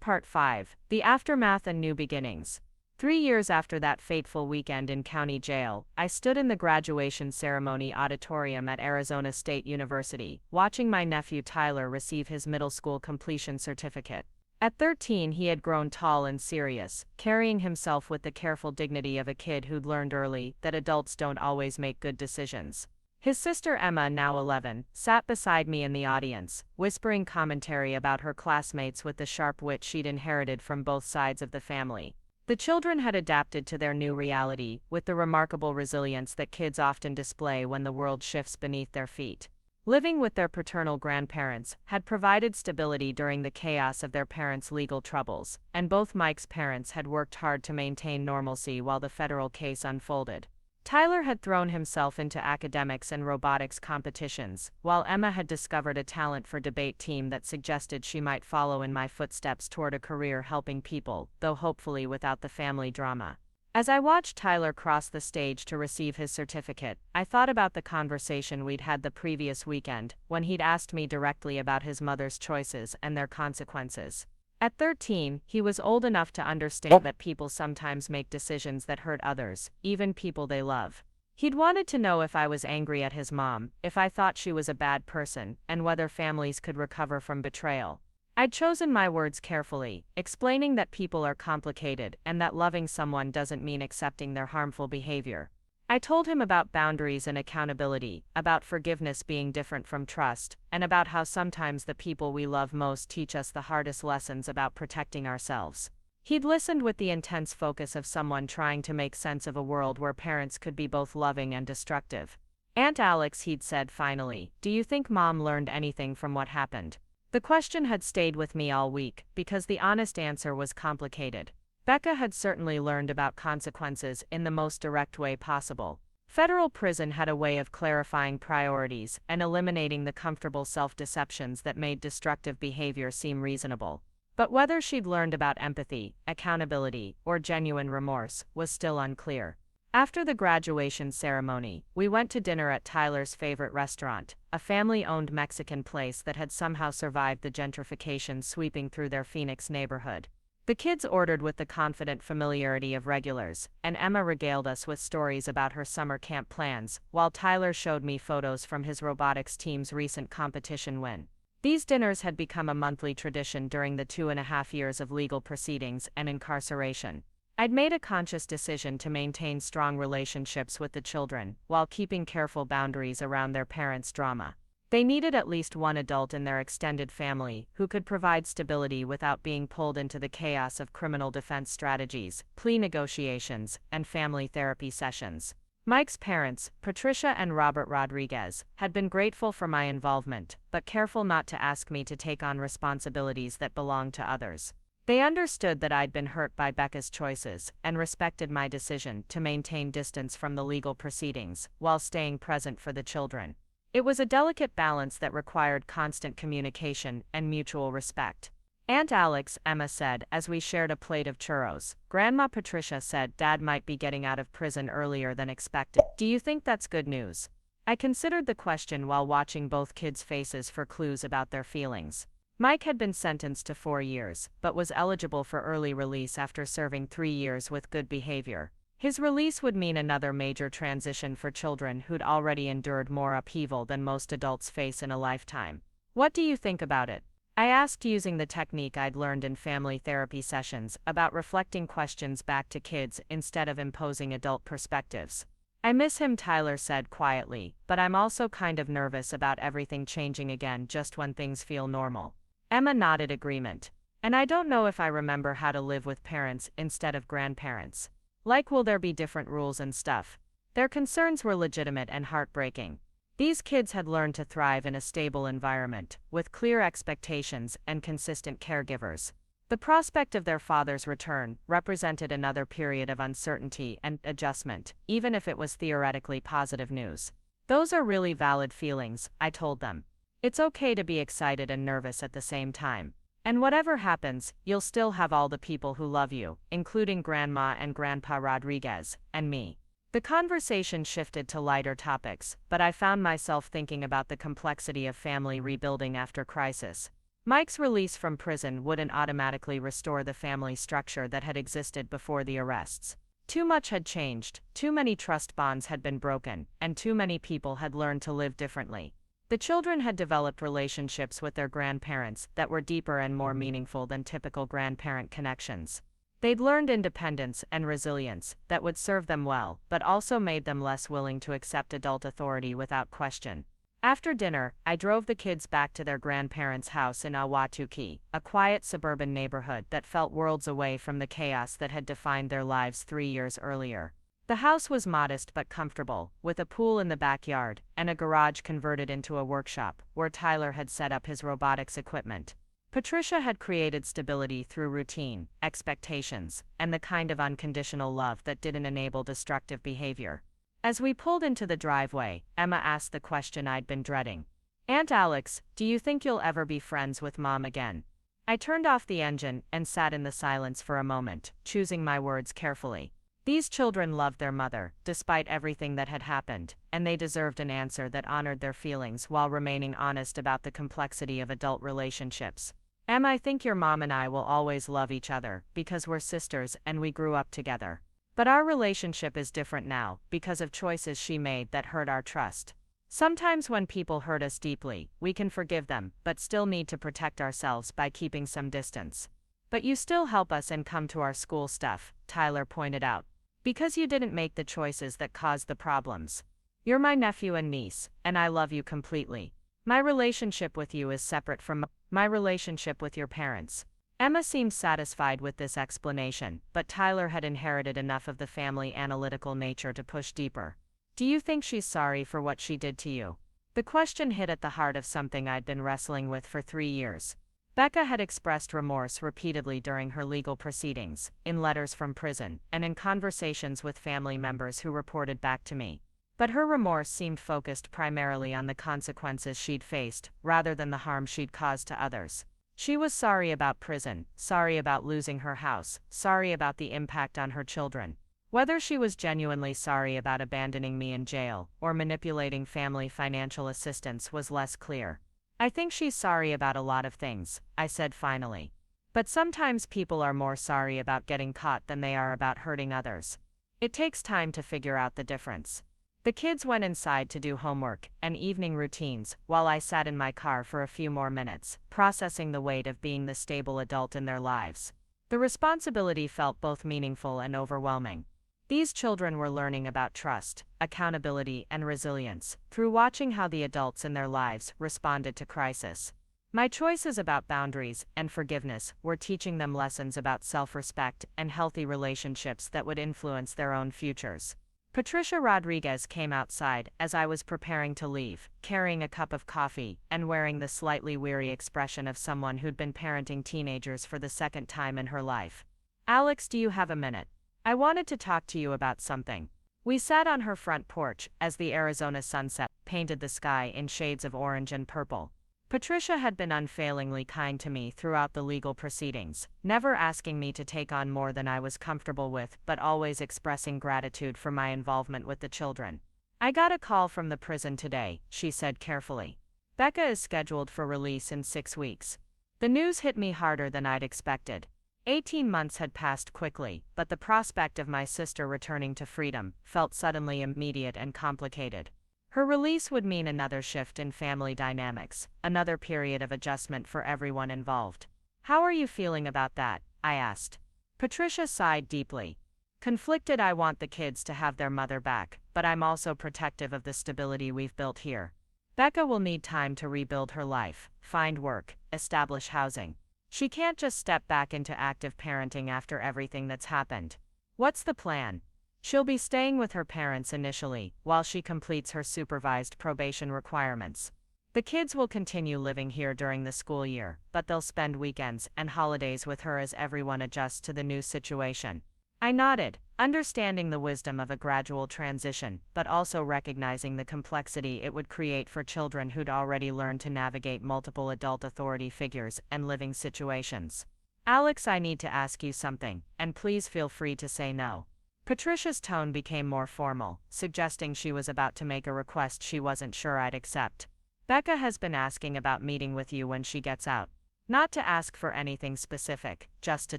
Part 5. The Aftermath and New Beginnings. 3 years after that fateful weekend in county jail, I stood in the graduation ceremony auditorium at Arizona State University, watching my nephew Tyler receive his middle school completion certificate. At 13, he had grown tall and serious, carrying himself with the careful dignity of a kid who'd learned early that adults don't always make good decisions. His sister Emma, now 11, sat beside me in the audience, whispering commentary about her classmates with the sharp wit she'd inherited from both sides of the family. The children had adapted to their new reality, with the remarkable resilience that kids often display when the world shifts beneath their feet. Living with their paternal grandparents had provided stability during the chaos of their parents' legal troubles, and both Mike's parents had worked hard to maintain normalcy while the federal case unfolded. Tyler had thrown himself into academics and robotics competitions, while Emma had discovered a talent for debate team that suggested she might follow in my footsteps toward a career helping people, though hopefully without the family drama. As I watched Tyler cross the stage to receive his certificate, I thought about the conversation we'd had the previous weekend, when he'd asked me directly about his mother's choices and their consequences. At 13, he was old enough to understand that people sometimes make decisions that hurt others, even people they love. He'd wanted to know if I was angry at his mom, if I thought she was a bad person, and whether families could recover from betrayal. I'd chosen my words carefully, explaining that people are complicated and that loving someone doesn't mean accepting their harmful behavior. I told him about boundaries and accountability, about forgiveness being different from trust, and about how sometimes the people we love most teach us the hardest lessons about protecting ourselves. He'd listened with the intense focus of someone trying to make sense of a world where parents could be both loving and destructive. "Aunt Alex," he'd said finally, "do you think Mom learned anything from what happened?" The question had stayed with me all week, because the honest answer was complicated. Becca had certainly learned about consequences in the most direct way possible. Federal prison had a way of clarifying priorities and eliminating the comfortable self-deceptions that made destructive behavior seem reasonable. But whether she'd learned about empathy, accountability, or genuine remorse was still unclear. After the graduation ceremony, we went to dinner at Tyler's favorite restaurant, a family-owned Mexican place that had somehow survived the gentrification sweeping through their Phoenix neighborhood. The kids ordered with the confident familiarity of regulars, and Emma regaled us with stories about her summer camp plans, while Tyler showed me photos from his robotics team's recent competition win. These dinners had become a monthly tradition during the 2.5 years of legal proceedings and incarceration. I'd made a conscious decision to maintain strong relationships with the children, while keeping careful boundaries around their parents' drama. They needed at least one adult in their extended family who could provide stability without being pulled into the chaos of criminal defense strategies, plea negotiations, and family therapy sessions. Mike's parents, Patricia and Robert Rodriguez, had been grateful for my involvement, but careful not to ask me to take on responsibilities that belonged to others. They understood that I'd been hurt by Becca's choices, and respected my decision to maintain distance from the legal proceedings, while staying present for the children. It was a delicate balance that required constant communication and mutual respect. "Aunt Alex," Emma said as we shared a plate of churros, "Grandma Patricia said Dad might be getting out of prison earlier than expected. Do you think that's good news?" I considered the question while watching both kids' faces for clues about their feelings. Mike had been sentenced to 4 years, but was eligible for early release after serving 3 years with good behavior. His release would mean another major transition for children who'd already endured more upheaval than most adults face in a lifetime. "What do you think about it?" I asked, using the technique I'd learned in family therapy sessions about reflecting questions back to kids instead of imposing adult perspectives. "I miss him," Tyler said quietly, "but I'm also kind of nervous about everything changing again just when things feel normal." Emma nodded agreement. "And I don't know if I remember how to live with parents instead of grandparents. Like, will there be different rules and stuff?" Their concerns were legitimate and heartbreaking. These kids had learned to thrive in a stable environment, with clear expectations and consistent caregivers. The prospect of their father's return represented another period of uncertainty and adjustment, even if it was theoretically positive news. "Those are really valid feelings," I told them. "It's okay to be excited and nervous at the same time. And whatever happens, you'll still have all the people who love you, including Grandma and Grandpa Rodriguez, and me." The conversation shifted to lighter topics, but I found myself thinking about the complexity of family rebuilding after crisis. Mike's release from prison wouldn't automatically restore the family structure that had existed before the arrests. Too much had changed, too many trust bonds had been broken, and too many people had learned to live differently. The children had developed relationships with their grandparents that were deeper and more meaningful than typical grandparent connections. They'd learned independence and resilience that would serve them well, but also made them less willing to accept adult authority without question. After dinner, I drove the kids back to their grandparents' house in Ahwatukee, a quiet suburban neighborhood that felt worlds away from the chaos that had defined their lives 3 years earlier. The house was modest but comfortable, with a pool in the backyard and a garage converted into a workshop, where Tyler had set up his robotics equipment. Patricia had created stability through routine, expectations, and the kind of unconditional love that didn't enable destructive behavior. As we pulled into the driveway, Emma asked the question I'd been dreading. "Aunt Alex, do you think you'll ever be friends with Mom again?" I turned off the engine and sat in the silence for a moment, choosing my words carefully. These children loved their mother, despite everything that had happened, and they deserved an answer that honored their feelings while remaining honest about the complexity of adult relationships. "Em, I think your mom and I will always love each other, because we're sisters and we grew up together. But our relationship is different now, because of choices she made that hurt our trust. Sometimes when people hurt us deeply, we can forgive them, but still need to protect ourselves by keeping some distance. But you still help us and come to our school stuff," Tyler pointed out. "Because you didn't make the choices that caused the problems. You're my nephew and niece, and I love you completely. My relationship with you is separate from my relationship with your parents." Emma seemed satisfied with this explanation, but Tyler had inherited enough of the family analytical nature to push deeper. Do you think she's sorry for what she did to you? The question hit at the heart of something I'd been wrestling with for 3 years. Becca had expressed remorse repeatedly during her legal proceedings, in letters from prison, and in conversations with family members who reported back to me. But her remorse seemed focused primarily on the consequences she'd faced, rather than the harm she'd caused to others. She was sorry about prison, sorry about losing her house, sorry about the impact on her children. Whether she was genuinely sorry about abandoning me in jail, or manipulating family financial assistance was less clear. I think she's sorry about a lot of things, I said finally. But sometimes people are more sorry about getting caught than they are about hurting others. It takes time to figure out the difference. The kids went inside to do homework and evening routines, while I sat in my car for a few more minutes, processing the weight of being the stable adult in their lives. The responsibility felt both meaningful and overwhelming. These children were learning about trust, accountability, and resilience through watching how the adults in their lives responded to crisis. My choices about boundaries and forgiveness were teaching them lessons about self-respect and healthy relationships that would influence their own futures. Patricia Rodriguez came outside as I was preparing to leave, carrying a cup of coffee and wearing the slightly weary expression of someone who'd been parenting teenagers for the second time in her life. Alex, do you have a minute? I wanted to talk to you about something. We sat on her front porch as the Arizona sunset painted the sky in shades of orange and purple. Patricia had been unfailingly kind to me throughout the legal proceedings, never asking me to take on more than I was comfortable with, but always expressing gratitude for my involvement with the children. I got a call from the prison today, she said carefully. Becca is scheduled for release in 6 weeks. The news hit me harder than I'd expected. 18 months had passed quickly, but the prospect of my sister returning to freedom felt suddenly immediate and complicated. Her release would mean another shift in family dynamics, another period of adjustment for everyone involved. How are you feeling about that? I asked. Patricia sighed deeply. Conflicted. I want the kids to have their mother back, but I'm also protective of the stability we've built here. Becca will need time to rebuild her life, find work, establish housing. She can't just step back into active parenting after everything that's happened. What's the plan? She'll be staying with her parents initially, while she completes her supervised probation requirements. The kids will continue living here during the school year, but they'll spend weekends and holidays with her as everyone adjusts to the new situation. I nodded, understanding the wisdom of a gradual transition, but also recognizing the complexity it would create for children who'd already learned to navigate multiple adult authority figures and living situations. Alex, I need to ask you something, and please feel free to say no. Patricia's tone became more formal, suggesting she was about to make a request she wasn't sure I'd accept. Becca has been asking about meeting with you when she gets out. Not to ask for anything specific, just to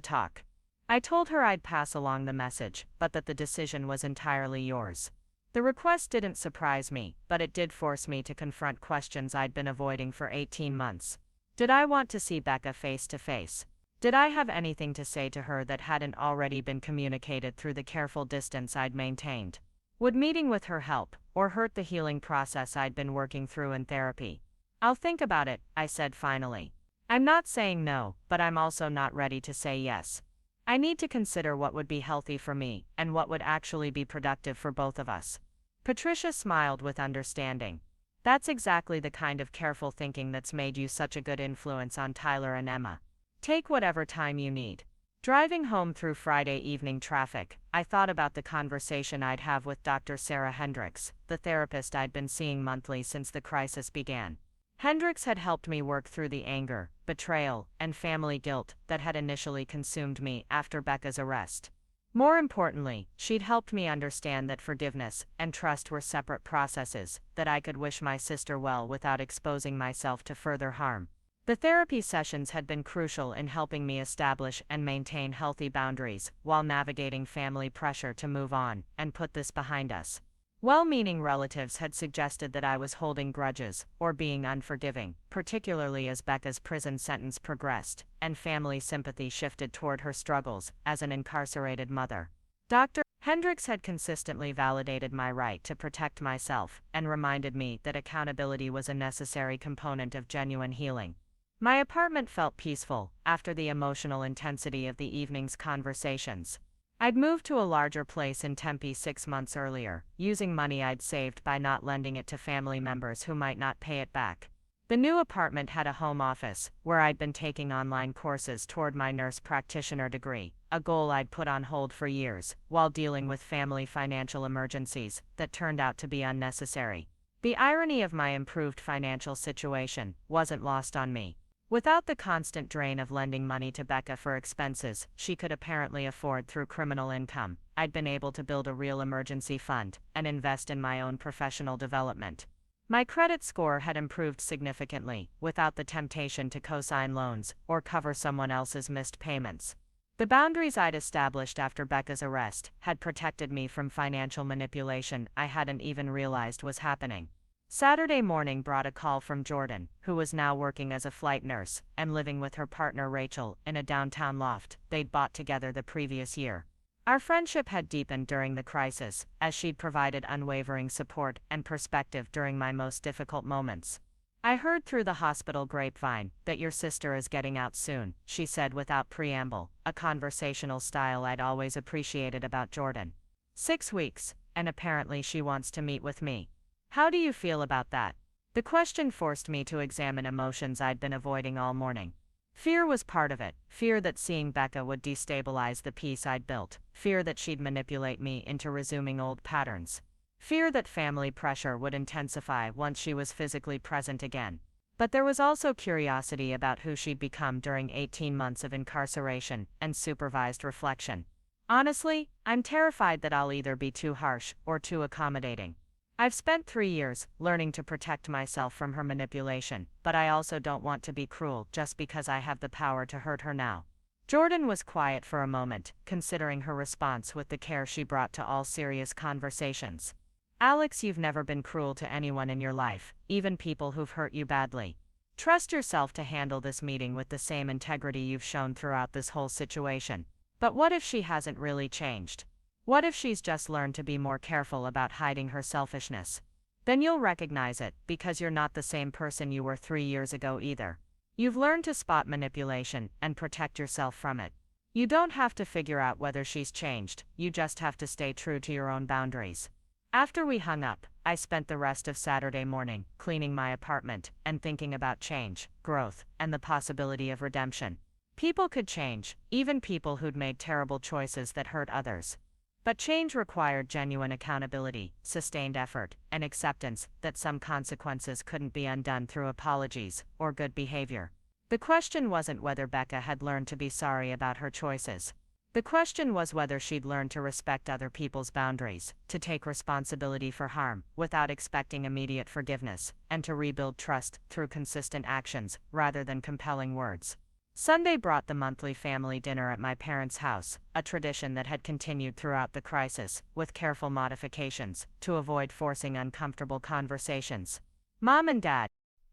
talk. I told her I'd pass along the message, but that the decision was entirely yours. The request didn't surprise me, but it did force me to confront questions I'd been avoiding for 18 months. Did I want to see Becca face to face? Did I have anything to say to her that hadn't already been communicated through the careful distance I'd maintained? Would meeting with her help, or hurt the healing process I'd been working through in therapy? I'll think about it, I said finally. I'm not saying no, but I'm also not ready to say yes. I need to consider what would be healthy for me, and what would actually be productive for both of us. Patricia smiled with understanding. That's exactly the kind of careful thinking that's made you such a good influence on Tyler and Emma. Take whatever time you need. Driving home through Friday evening traffic, I thought about the conversation I'd have with Dr. Sarah Hendricks, the therapist I'd been seeing monthly since the crisis began. Hendricks had helped me work through the anger, betrayal, and family guilt that had initially consumed me after Becca's arrest. More importantly, she'd helped me understand that forgiveness and trust were separate processes, that I could wish my sister well without exposing myself to further harm. The therapy sessions had been crucial in helping me establish and maintain healthy boundaries while navigating family pressure to move on and put this behind us. Well-meaning relatives had suggested that I was holding grudges or being unforgiving, particularly as Becca's prison sentence progressed and family sympathy shifted toward her struggles as an incarcerated mother. Dr. Hendricks had consistently validated my right to protect myself and reminded me that accountability was a necessary component of genuine healing. My apartment felt peaceful after the emotional intensity of the evening's conversations. I'd moved to a larger place in Tempe 6 months earlier, using money I'd saved by not lending it to family members who might not pay it back. The new apartment had a home office, where I'd been taking online courses toward my nurse practitioner degree, a goal I'd put on hold for years, while dealing with family financial emergencies that turned out to be unnecessary. The irony of my improved financial situation wasn't lost on me. Without the constant drain of lending money to Becca for expenses she could apparently afford through criminal income, I'd been able to build a real emergency fund and invest in my own professional development. My credit score had improved significantly, without the temptation to co-sign loans or cover someone else's missed payments. The boundaries I'd established after Becca's arrest had protected me from financial manipulation I hadn't even realized was happening. Saturday morning brought a call from Jordan, who was now working as a flight nurse and living with her partner Rachel in a downtown loft they'd bought together the previous year. Our friendship had deepened during the crisis, as she'd provided unwavering support and perspective during my most difficult moments. "I heard through the hospital grapevine that your sister is getting out soon," she said without preamble, a conversational style I'd always appreciated about Jordan. "6 weeks, and apparently she wants to meet with me. How do you feel about that?" The question forced me to examine emotions I'd been avoiding all morning. Fear was part of it, fear that seeing Becca would destabilize the peace I'd built, fear that she'd manipulate me into resuming old patterns, fear that family pressure would intensify once she was physically present again. But there was also curiosity about who she'd become during 18 months of incarceration and supervised reflection. Honestly, I'm terrified that I'll either be too harsh or too accommodating. I've spent 3 years learning to protect myself from her manipulation, but I also don't want to be cruel just because I have the power to hurt her now. Jordan was quiet for a moment, considering her response with the care she brought to all serious conversations. "Alex, you've never been cruel to anyone in your life, even people who've hurt you badly. Trust yourself to handle this meeting with the same integrity you've shown throughout this whole situation." But what if she hasn't really changed? What if she's just learned to be more careful about hiding her selfishness? Then you'll recognize it, because you're not the same person you were 3 years ago either. You've learned to spot manipulation and protect yourself from it. You don't have to figure out whether she's changed, you just have to stay true to your own boundaries. After we hung up, I spent the rest of Saturday morning cleaning my apartment and thinking about change, growth, and the possibility of redemption. People could change, even people who'd made terrible choices that hurt others. But change required genuine accountability, sustained effort, and acceptance that some consequences couldn't be undone through apologies or good behavior. The question wasn't whether Becca had learned to be sorry about her choices. The question was whether she'd learned to respect other people's boundaries, to take responsibility for harm without expecting immediate forgiveness, and to rebuild trust through consistent actions rather than compelling words. Sunday brought the monthly family dinner at my parents' house, a tradition that had continued throughout the crisis, with careful modifications, to avoid forcing uncomfortable conversations. Mom and Dad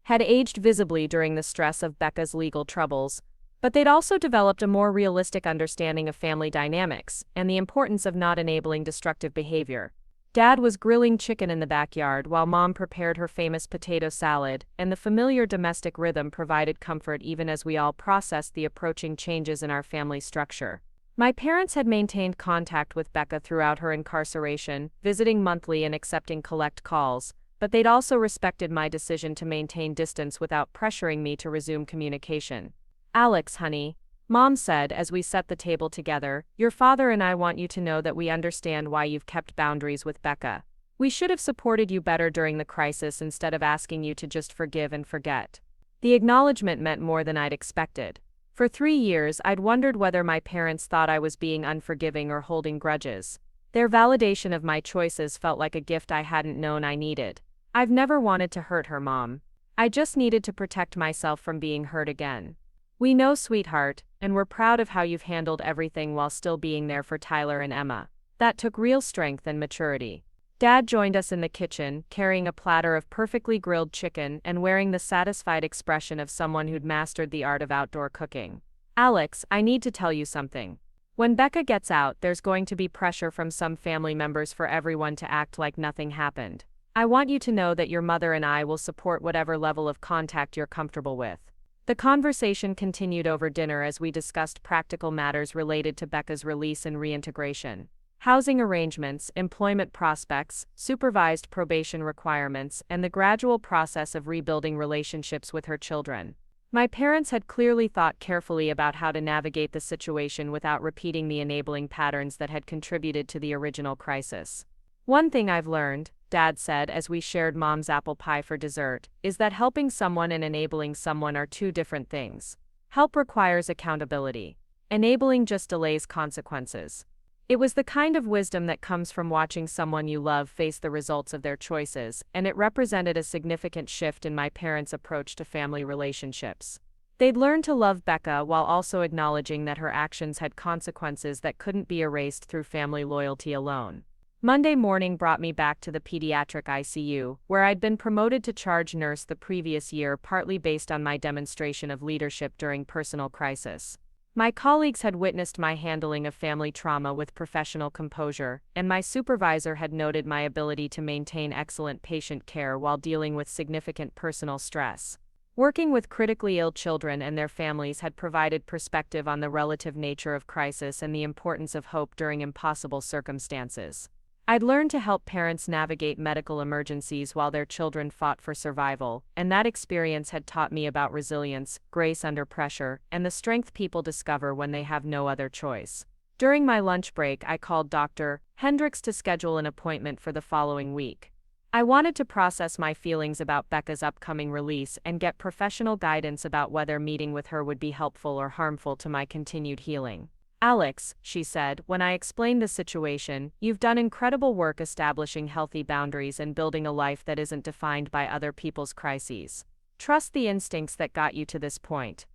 had aged visibly during the stress of Becca's legal troubles, but they'd also developed a more realistic understanding of family dynamics and the importance of not enabling destructive behavior. Dad was grilling chicken in the backyard while Mom prepared her famous potato salad, and the familiar domestic rhythm provided comfort even as we all processed the approaching changes in our family structure. My parents had maintained contact with Becca throughout her incarceration, visiting monthly and accepting collect calls, but they'd also respected my decision to maintain distance without pressuring me to resume communication. "Alex, honey," Mom said as we set the table together, "your father and I want you to know that we understand why you've kept boundaries with Becca. We should have supported you better during the crisis instead of asking you to just forgive and forget." The acknowledgement meant more than I'd expected. For 3 years, I'd wondered whether my parents thought I was being unforgiving or holding grudges. Their validation of my choices felt like a gift I hadn't known I needed. "I've never wanted to hurt her, Mom. I just needed to protect myself from being hurt again. We know, sweetheart, and we're proud of how you've handled everything while still being there for Tyler and Emma. That took real strength and maturity." Dad joined us in the kitchen, carrying a platter of perfectly grilled chicken and wearing the satisfied expression of someone who'd mastered the art of outdoor cooking. "Alex, I need to tell you something. When Becca gets out, there's going to be pressure from some family members for everyone to act like nothing happened. I want you to know that your mother and I will support whatever level of contact you're comfortable with. The conversation continued over dinner as we discussed practical matters related to Becca's release and reintegration. Housing arrangements, employment prospects, supervised probation requirements, and the gradual process of rebuilding relationships with her children. My parents had clearly thought carefully about how to navigate the situation without repeating the enabling patterns that had contributed to the original crisis. "One thing I've learned," Dad said as we shared Mom's apple pie for dessert, "is that helping someone and enabling someone are two different things. Help requires accountability. Enabling just delays consequences." It was the kind of wisdom that comes from watching someone you love face the results of their choices, and it represented a significant shift in my parents' approach to family relationships. They'd learned to love Becca while also acknowledging that her actions had consequences that couldn't be erased through family loyalty alone. Monday morning brought me back to the pediatric ICU, where I'd been promoted to charge nurse the previous year, partly based on my demonstration of leadership during personal crisis. My colleagues had witnessed my handling of family trauma with professional composure, and my supervisor had noted my ability to maintain excellent patient care while dealing with significant personal stress. Working with critically ill children and their families had provided perspective on the relative nature of crisis and the importance of hope during impossible circumstances. I'd learned to help parents navigate medical emergencies while their children fought for survival, and that experience had taught me about resilience, grace under pressure, and the strength people discover when they have no other choice. During my lunch break, I called Dr. Hendricks to schedule an appointment for the following week. I wanted to process my feelings about Becca's upcoming release and get professional guidance about whether meeting with her would be helpful or harmful to my continued healing. "Alex," she said, when I explained the situation, "you've done incredible work establishing healthy boundaries and building a life that isn't defined by other people's crises. Trust the instincts that got you to this point.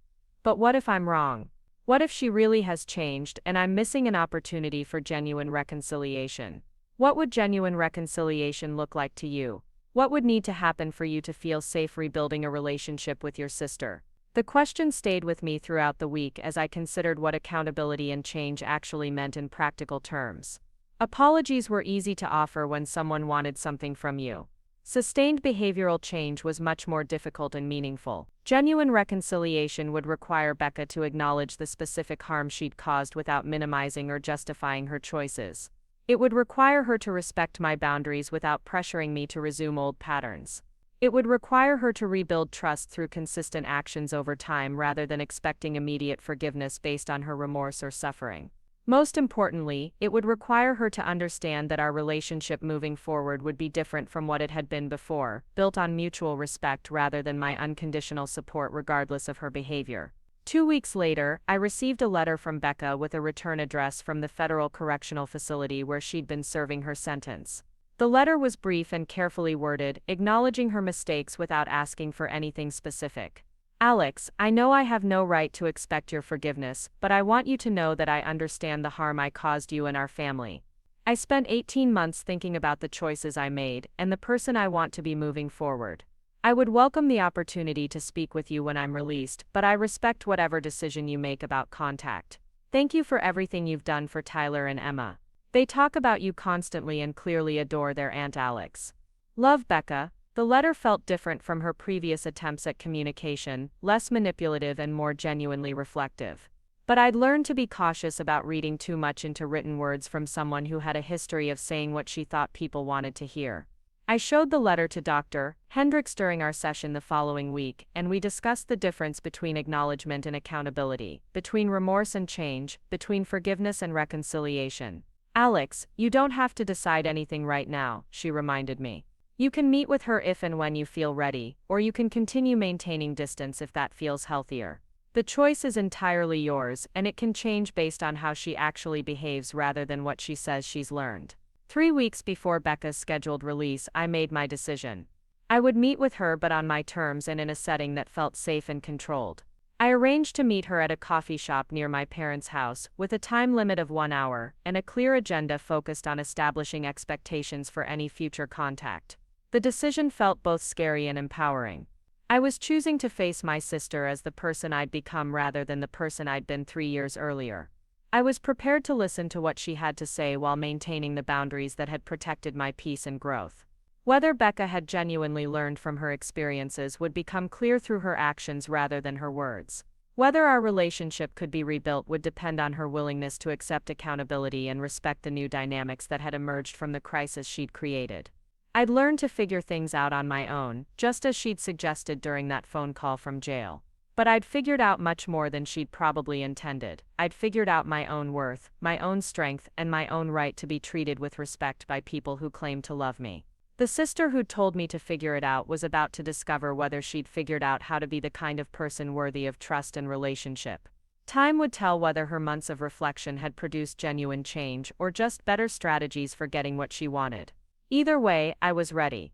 But what if I'm wrong? What if she really has changed and I'm missing an opportunity for genuine reconciliation? What would genuine reconciliation look like to you? What would need to happen for you to feel safe rebuilding a relationship with your sister?" The question stayed with me throughout the week as I considered what accountability and change actually meant in practical terms. Apologies were easy to offer when someone wanted something from you. Sustained behavioral change was much more difficult and meaningful. Genuine reconciliation would require Becca to acknowledge the specific harm she'd caused without minimizing or justifying her choices. It would require her to respect my boundaries without pressuring me to resume old patterns. It would require her to rebuild trust through consistent actions over time rather than expecting immediate forgiveness based on her remorse or suffering. Most importantly, it would require her to understand that our relationship moving forward would be different from what it had been before, built on mutual respect rather than my unconditional support regardless of her behavior. 2 weeks later, I received a letter from Becca with a return address from the federal correctional facility where she'd been serving her sentence. The letter was brief and carefully worded, acknowledging her mistakes without asking for anything specific. "Alex, I know I have no right to expect your forgiveness, but I want you to know that I understand the harm I caused you and our family. I spent 18 months thinking about the choices I made and the person I want to be moving forward. I would welcome the opportunity to speak with you when I'm released, but I respect whatever decision you make about contact. Thank you for everything you've done for Tyler and Emma. They talk about you constantly and clearly adore their Aunt Alex. Love, Becca." The letter felt different from her previous attempts at communication, less manipulative and more genuinely reflective. But I'd learned to be cautious about reading too much into written words from someone who had a history of saying what she thought people wanted to hear. I showed the letter to Dr. Hendricks during our session the following week, and we discussed the difference between acknowledgement and accountability, between remorse and change, between forgiveness and reconciliation. "Alex, you don't have to decide anything right now," she reminded me. "You can meet with her if and when you feel ready, or you can continue maintaining distance if that feels healthier. The choice is entirely yours, and it can change based on how she actually behaves rather than what she says she's learned." 3 weeks before Becca's scheduled release, I made my decision. I would meet with her but on my terms and in a setting that felt safe and controlled. I arranged to meet her at a coffee shop near my parents' house, with a time limit of 1 hour, and a clear agenda focused on establishing expectations for any future contact. The decision felt both scary and empowering. I was choosing to face my sister as the person I'd become rather than the person I'd been 3 years earlier. I was prepared to listen to what she had to say while maintaining the boundaries that had protected my peace and growth. Whether Becca had genuinely learned from her experiences would become clear through her actions rather than her words. Whether our relationship could be rebuilt would depend on her willingness to accept accountability and respect the new dynamics that had emerged from the crisis she'd created. I'd learned to figure things out on my own, just as she'd suggested during that phone call from jail. But I'd figured out much more than she'd probably intended. I'd figured out my own worth, my own strength, and my own right to be treated with respect by people who claimed to love me. The sister who'd told me to figure it out was about to discover whether she'd figured out how to be the kind of person worthy of trust and relationship. Time would tell whether her months of reflection had produced genuine change or just better strategies for getting what she wanted. Either way, I was ready.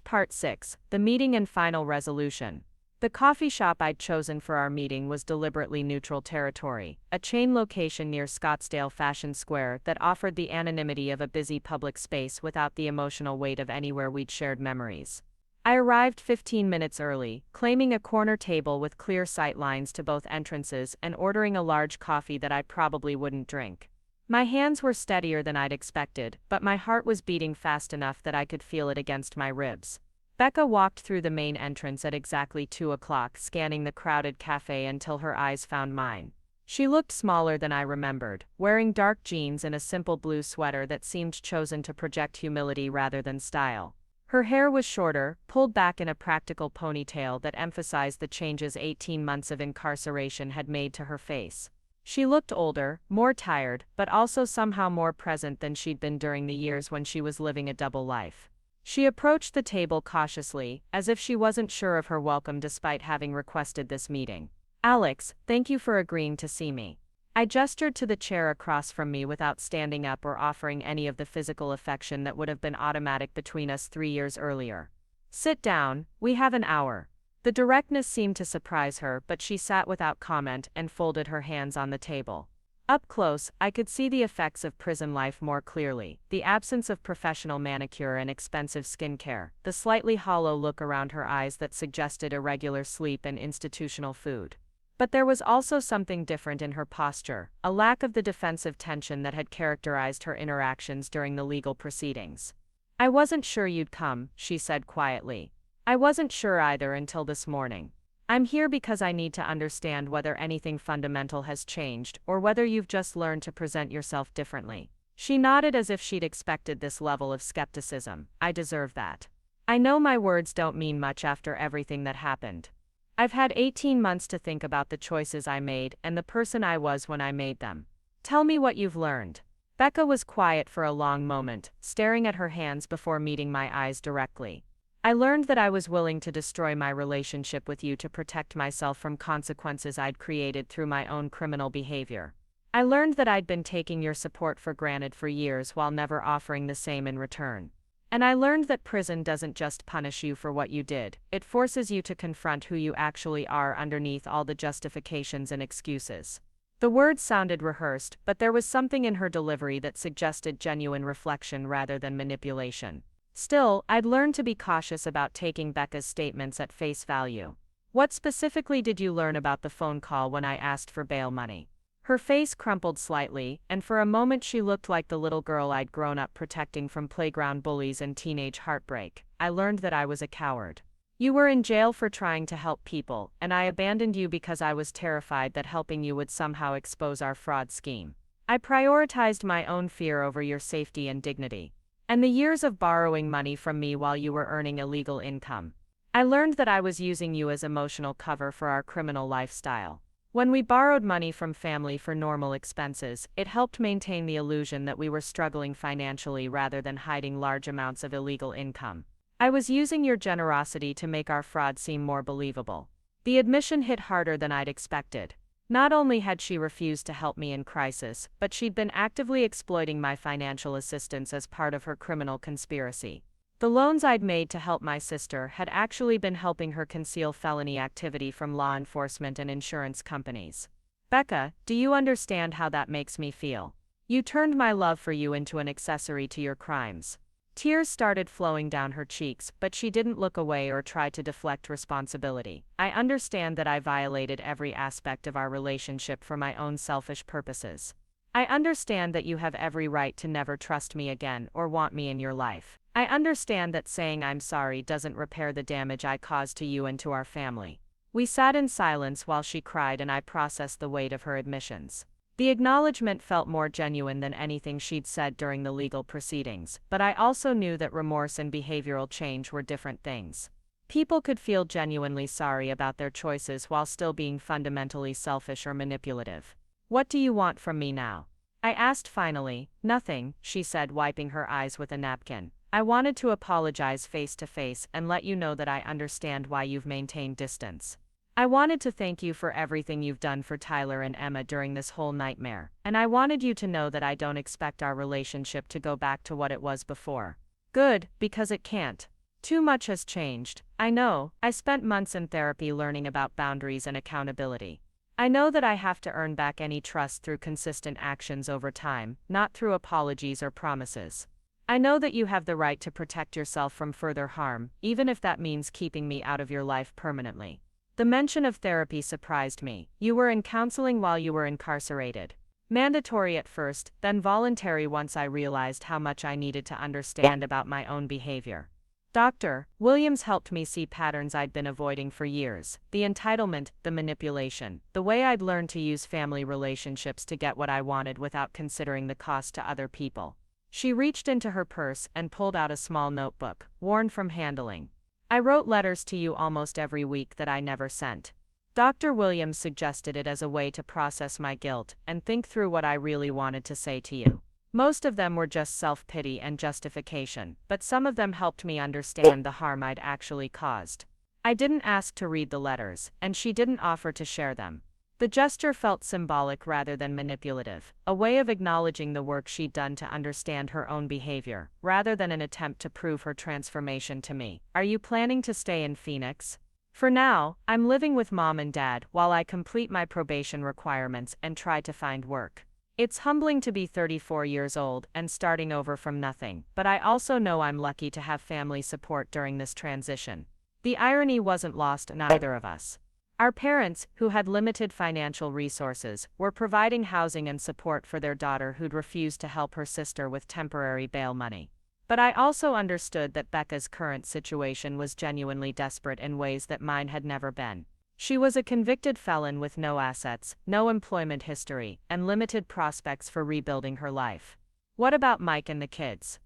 Part 6, the meeting and final resolution. The coffee shop I'd chosen for our meeting was deliberately neutral territory, a chain location near Scottsdale Fashion Square that offered the anonymity of a busy public space without the emotional weight of anywhere we'd shared memories. I arrived 15 minutes early, claiming a corner table with clear sight lines to both entrances and ordering a large coffee that I probably wouldn't drink. My hands were steadier than I'd expected, but my heart was beating fast enough that I could feel it against my ribs. Becca walked through the main entrance at exactly 2 o'clock, scanning the crowded cafe until her eyes found mine. She looked smaller than I remembered, wearing dark jeans and a simple blue sweater that seemed chosen to project humility rather than style. Her hair was shorter, pulled back in a practical ponytail that emphasized the changes 18 months of incarceration had made to her face. She looked older, more tired, but also somehow more present than she'd been during the years when she was living a double life. She approached the table cautiously, as if she wasn't sure of her welcome despite having requested this meeting. "Alex, thank you for agreeing to see me." I gestured to the chair across from me without standing up or offering any of the physical affection that would have been automatic between us 3 years earlier. "Sit down, we have an hour." The directness seemed to surprise her, but she sat without comment and folded her hands on the table. Up close, I could see the effects of prison life more clearly: the absence of professional manicure and expensive skincare, the slightly hollow look around her eyes that suggested irregular sleep and institutional food. But there was also something different in her posture, a lack of the defensive tension that had characterized her interactions during the legal proceedings. "I wasn't sure you'd come," she said quietly. "I wasn't sure either until this morning. I'm here because I need to understand whether anything fundamental has changed or whether you've just learned to present yourself differently." She nodded as if she'd expected this level of skepticism. I deserve that. I know my words don't mean much after everything that happened. I've had 18 months to think about the choices I made and the person I was when I made them. Tell me what you've learned. Becca was quiet for a long moment, staring at her hands before meeting my eyes directly. "I learned that I was willing to destroy my relationship with you to protect myself from consequences I'd created through my own criminal behavior. I learned that I'd been taking your support for granted for years while never offering the same in return. And I learned that prison doesn't just punish you for what you did, it forces you to confront who you actually are underneath all the justifications and excuses." The words sounded rehearsed, but there was something in her delivery that suggested genuine reflection rather than manipulation. Still, I'd learned to be cautious about taking Becca's statements at face value. "What specifically did you learn about the phone call when I asked for bail money?" Her face crumpled slightly, and for a moment she looked like the little girl I'd grown up protecting from playground bullies and teenage heartbreak. "I learned that I was a coward. You were in jail for trying to help people, and I abandoned you because I was terrified that helping you would somehow expose our fraud scheme. I prioritized my own fear over your safety and dignity. And the years of borrowing money from me while you were earning illegal income. I learned that I was using you as emotional cover for our criminal lifestyle. When we borrowed money from family for normal expenses, it helped maintain the illusion that we were struggling financially rather than hiding large amounts of illegal income. I was using your generosity to make our fraud seem more believable." The admission hit harder than I'd expected. Not only had she refused to help me in crisis, but she'd been actively exploiting my financial assistance as part of her criminal conspiracy. The loans I'd made to help my sister had actually been helping her conceal felony activity from law enforcement and insurance companies. "Becca, do you understand how that makes me feel? You turned my love for you into an accessory to your crimes." Tears started flowing down her cheeks, but she didn't look away or try to deflect responsibility. "I understand that I violated every aspect of our relationship for my own selfish purposes. I understand that you have every right to never trust me again or want me in your life. I understand that saying I'm sorry doesn't repair the damage I caused to you and to our family. We sat in silence while she cried and I processed the weight of her admissions. The acknowledgement felt more genuine than anything she'd said during the legal proceedings, but I also knew that remorse and behavioral change were different things. People could feel genuinely sorry about their choices while still being fundamentally selfish or manipulative. What do you want from me now? I asked finally. Nothing, she said, wiping her eyes with a napkin. I wanted to apologize face to face and let you know that I understand why you've maintained distance. I wanted to thank you for everything you've done for Tyler and Emma during this whole nightmare, and I wanted you to know that I don't expect our relationship to go back to what it was before. Good, because it can't. Too much has changed. I know. I spent months in therapy learning about boundaries and accountability. I know that I have to earn back any trust through consistent actions over time, not through apologies or promises. I know that you have the right to protect yourself from further harm, even if that means keeping me out of your life permanently. The mention of therapy surprised me. You were in counseling while you were incarcerated. Mandatory at first, then voluntary once I realized how much I needed to understand about my own behavior. Dr. Williams helped me see patterns I'd been avoiding for years: the entitlement, the manipulation, the way I'd learned to use family relationships to get what I wanted without considering the cost to other people. She reached into her purse and pulled out a small notebook, worn from handling. I wrote letters to you almost every week that I never sent. Dr. Williams suggested it as a way to process my guilt and think through what I really wanted to say to you. Most of them were just self-pity and justification, but some of them helped me understand the harm I'd actually caused. I didn't ask to read the letters, and she didn't offer to share them. The gesture felt symbolic rather than manipulative, a way of acknowledging the work she'd done to understand her own behavior, rather than an attempt to prove her transformation to me. Are you planning to stay in Phoenix? For now, I'm living with Mom and Dad while I complete my probation requirements and try to find work. It's humbling to be 34 years old and starting over from nothing, but I also know I'm lucky to have family support during this transition. The irony wasn't lost on either of us. Our parents, who had limited financial resources, were providing housing and support for their daughter who'd refused to help her sister with temporary bail money. But I also understood that Becca's current situation was genuinely desperate in ways that mine had never been. She was a convicted felon with no assets, no employment history, and limited prospects for rebuilding her life. What about Mike and the kids?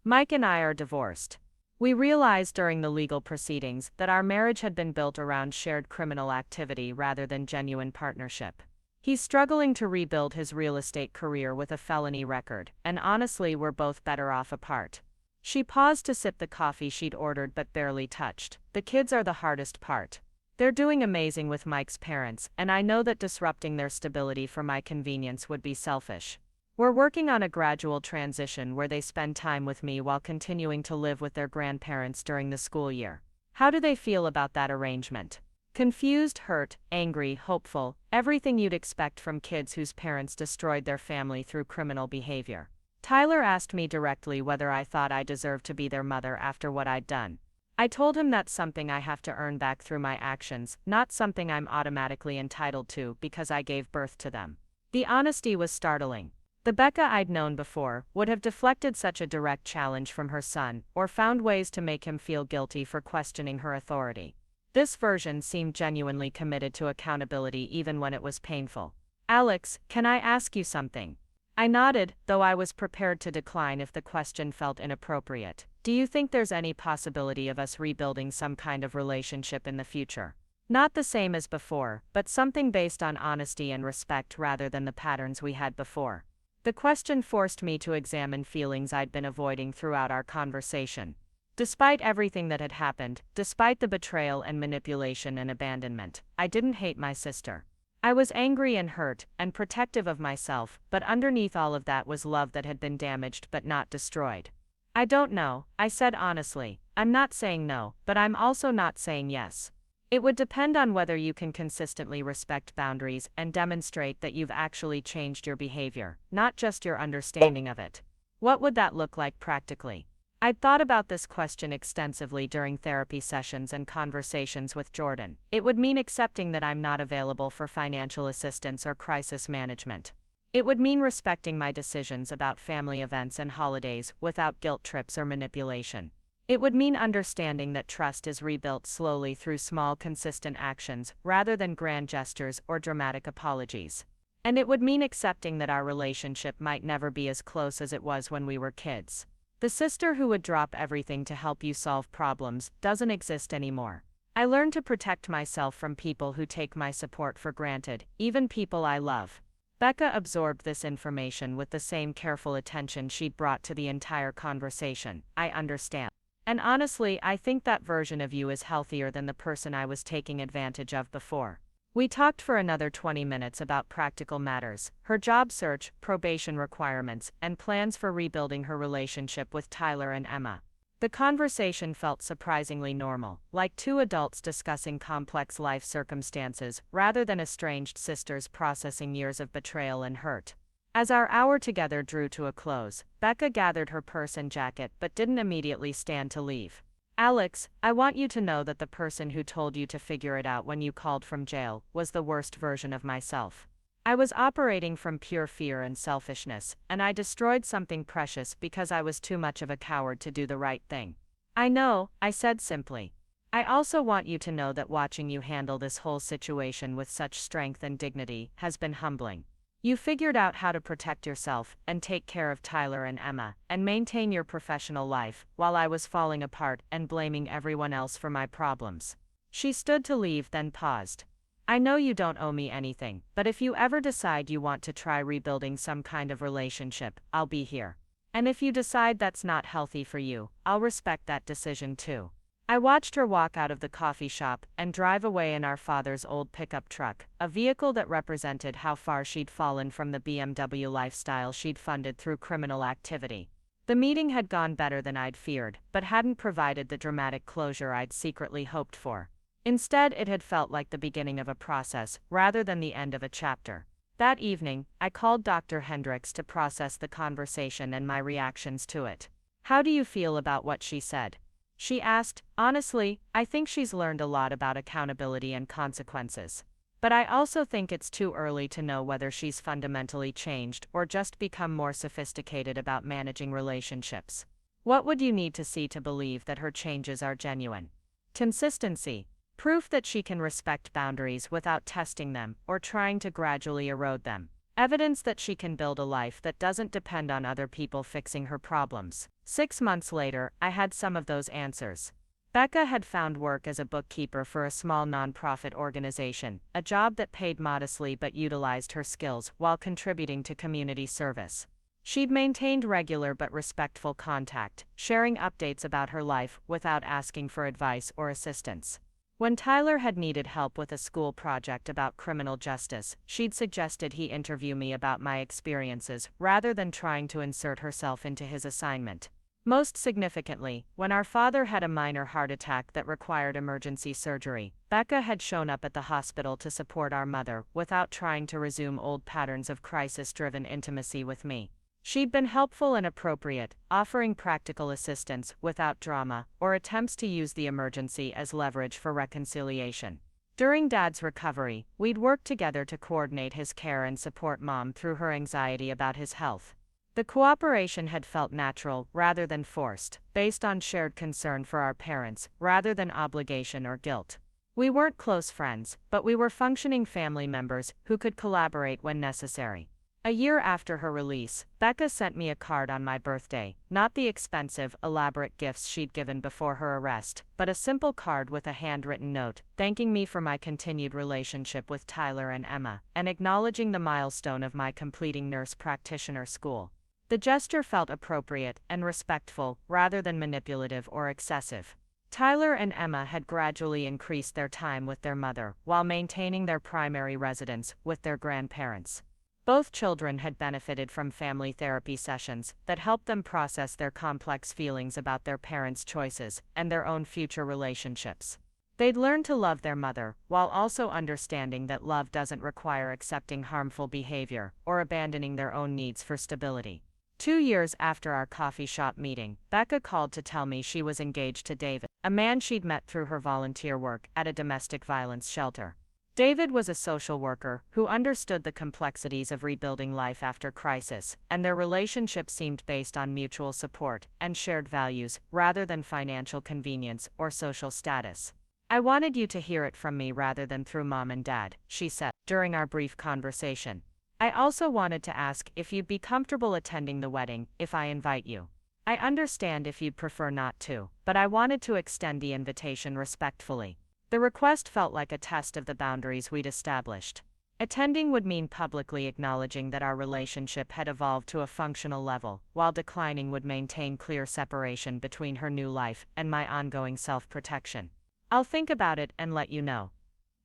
Mike and I are divorced. We realized during the legal proceedings that our marriage had been built around shared criminal activity rather than genuine partnership. He's struggling to rebuild his real estate career with a felony record, and honestly, we're both better off apart. She paused to sip the coffee she'd ordered but barely touched. The kids are the hardest part. They're doing amazing with Mike's parents, and I know that disrupting their stability for my convenience would be selfish. We're working on a gradual transition where they spend time with me while continuing to live with their grandparents during the school year. How do they feel about that arrangement? Confused, hurt, angry, hopeful, everything you'd expect from kids whose parents destroyed their family through criminal behavior. Tyler asked me directly whether I thought I deserved to be their mother after what I'd done. I told him that's something I have to earn back through my actions, not something I'm automatically entitled to because I gave birth to them. The honesty was startling. The Becca I'd known before would have deflected such a direct challenge from her son, or found ways to make him feel guilty for questioning her authority. This version seemed genuinely committed to accountability even when it was painful. Alex, can I ask you something? I nodded, though I was prepared to decline if the question felt inappropriate. Do you think there's any possibility of us rebuilding some kind of relationship in the future? Not the same as before, but something based on honesty and respect rather than the patterns we had before. The question forced me to examine feelings I'd been avoiding throughout our conversation. Despite everything that had happened, despite the betrayal and manipulation and abandonment, I didn't hate my sister. I was angry and hurt, and protective of myself, but underneath all of that was love that had been damaged but not destroyed. I don't know, I said honestly. I'm not saying no, but I'm also not saying yes. It would depend on whether you can consistently respect boundaries and demonstrate that you've actually changed your behavior, not just your understanding of it. What would that look like practically? I'd thought about this question extensively during therapy sessions and conversations with Jordan. It would mean accepting that I'm not available for financial assistance or crisis management. It would mean respecting my decisions about family events and holidays without guilt trips or manipulation. It would mean understanding that trust is rebuilt slowly through small, consistent actions rather than grand gestures or dramatic apologies. And it would mean accepting that our relationship might never be as close as it was when we were kids. The sister who would drop everything to help you solve problems doesn't exist anymore. I learned to protect myself from people who take my support for granted, even people I love. Becca absorbed this information with the same careful attention she'd brought to the entire conversation. I understand. And honestly, I think that version of you is healthier than the person I was taking advantage of before. We talked for another 20 minutes about practical matters, her job search, probation requirements, and plans for rebuilding her relationship with Tyler and Emma. The conversation felt surprisingly normal, like two adults discussing complex life circumstances rather than estranged sisters processing years of betrayal and hurt. As our hour together drew to a close, Becca gathered her purse and jacket but didn't immediately stand to leave. "Alex, I want you to know that the person who told you to figure it out when you called from jail was the worst version of myself. I was operating from pure fear and selfishness, and I destroyed something precious because I was too much of a coward to do the right thing." "I know," I said simply. "I also want you to know that watching you handle this whole situation with such strength and dignity has been humbling. You figured out how to protect yourself and take care of Tyler and Emma and maintain your professional life while I was falling apart and blaming everyone else for my problems." She stood to leave, then paused. "I know you don't owe me anything, but if you ever decide you want to try rebuilding some kind of relationship, I'll be here. And if you decide that's not healthy for you, I'll respect that decision too." I watched her walk out of the coffee shop and drive away in our father's old pickup truck, a vehicle that represented how far she'd fallen from the BMW lifestyle she'd funded through criminal activity. The meeting had gone better than I'd feared, but hadn't provided the dramatic closure I'd secretly hoped for. Instead, it had felt like the beginning of a process, rather than the end of a chapter. That evening, I called Dr. Hendricks to process the conversation and my reactions to it. "How do you feel about what she said?" she asked. "Honestly, I think she's learned a lot about accountability and consequences. But I also think it's too early to know whether she's fundamentally changed or just become more sophisticated about managing relationships. What would you need to see to believe that her changes are genuine?" "Consistency. Proof that she can respect boundaries without testing them or trying to gradually erode them. Evidence that she can build a life that doesn't depend on other people fixing her problems." 6 months later, I had some of those answers. Becca had found work as a bookkeeper for a small nonprofit organization, a job that paid modestly but utilized her skills while contributing to community service. She'd maintained regular but respectful contact, sharing updates about her life without asking for advice or assistance. When Tyler had needed help with a school project about criminal justice, she'd suggested he interview me about my experiences rather than trying to insert herself into his assignment. Most significantly, when our father had a minor heart attack that required emergency surgery, Becca had shown up at the hospital to support our mother without trying to resume old patterns of crisis-driven intimacy with me. She'd been helpful and appropriate, offering practical assistance without drama or attempts to use the emergency as leverage for reconciliation. During Dad's recovery, we'd worked together to coordinate his care and support Mom through her anxiety about his health. The cooperation had felt natural rather than forced, based on shared concern for our parents rather than obligation or guilt. We weren't close friends, but we were functioning family members who could collaborate when necessary. A year after her release, Becca sent me a card on my birthday, not the expensive, elaborate gifts she'd given before her arrest, but a simple card with a handwritten note, thanking me for my continued relationship with Tyler and Emma, and acknowledging the milestone of my completing nurse practitioner school. The gesture felt appropriate and respectful, rather than manipulative or excessive. Tyler and Emma had gradually increased their time with their mother, while maintaining their primary residence with their grandparents. Both children had benefited from family therapy sessions that helped them process their complex feelings about their parents' choices and their own future relationships. They'd learned to love their mother, while also understanding that love doesn't require accepting harmful behavior or abandoning their own needs for stability. 2 years after our coffee shop meeting, Becca called to tell me she was engaged to David, a man she'd met through her volunteer work at a domestic violence shelter. David was a social worker who understood the complexities of rebuilding life after crisis, and their relationship seemed based on mutual support and shared values rather than financial convenience or social status. "I wanted you to hear it from me rather than through mom and dad," she said during our brief conversation. "I also wanted to ask if you'd be comfortable attending the wedding if I invite you. I understand if you'd prefer not to, but I wanted to extend the invitation respectfully." The request felt like a test of the boundaries we'd established. Attending would mean publicly acknowledging that our relationship had evolved to a functional level, while declining would maintain clear separation between her new life and my ongoing self-protection. "I'll think about it and let you know,"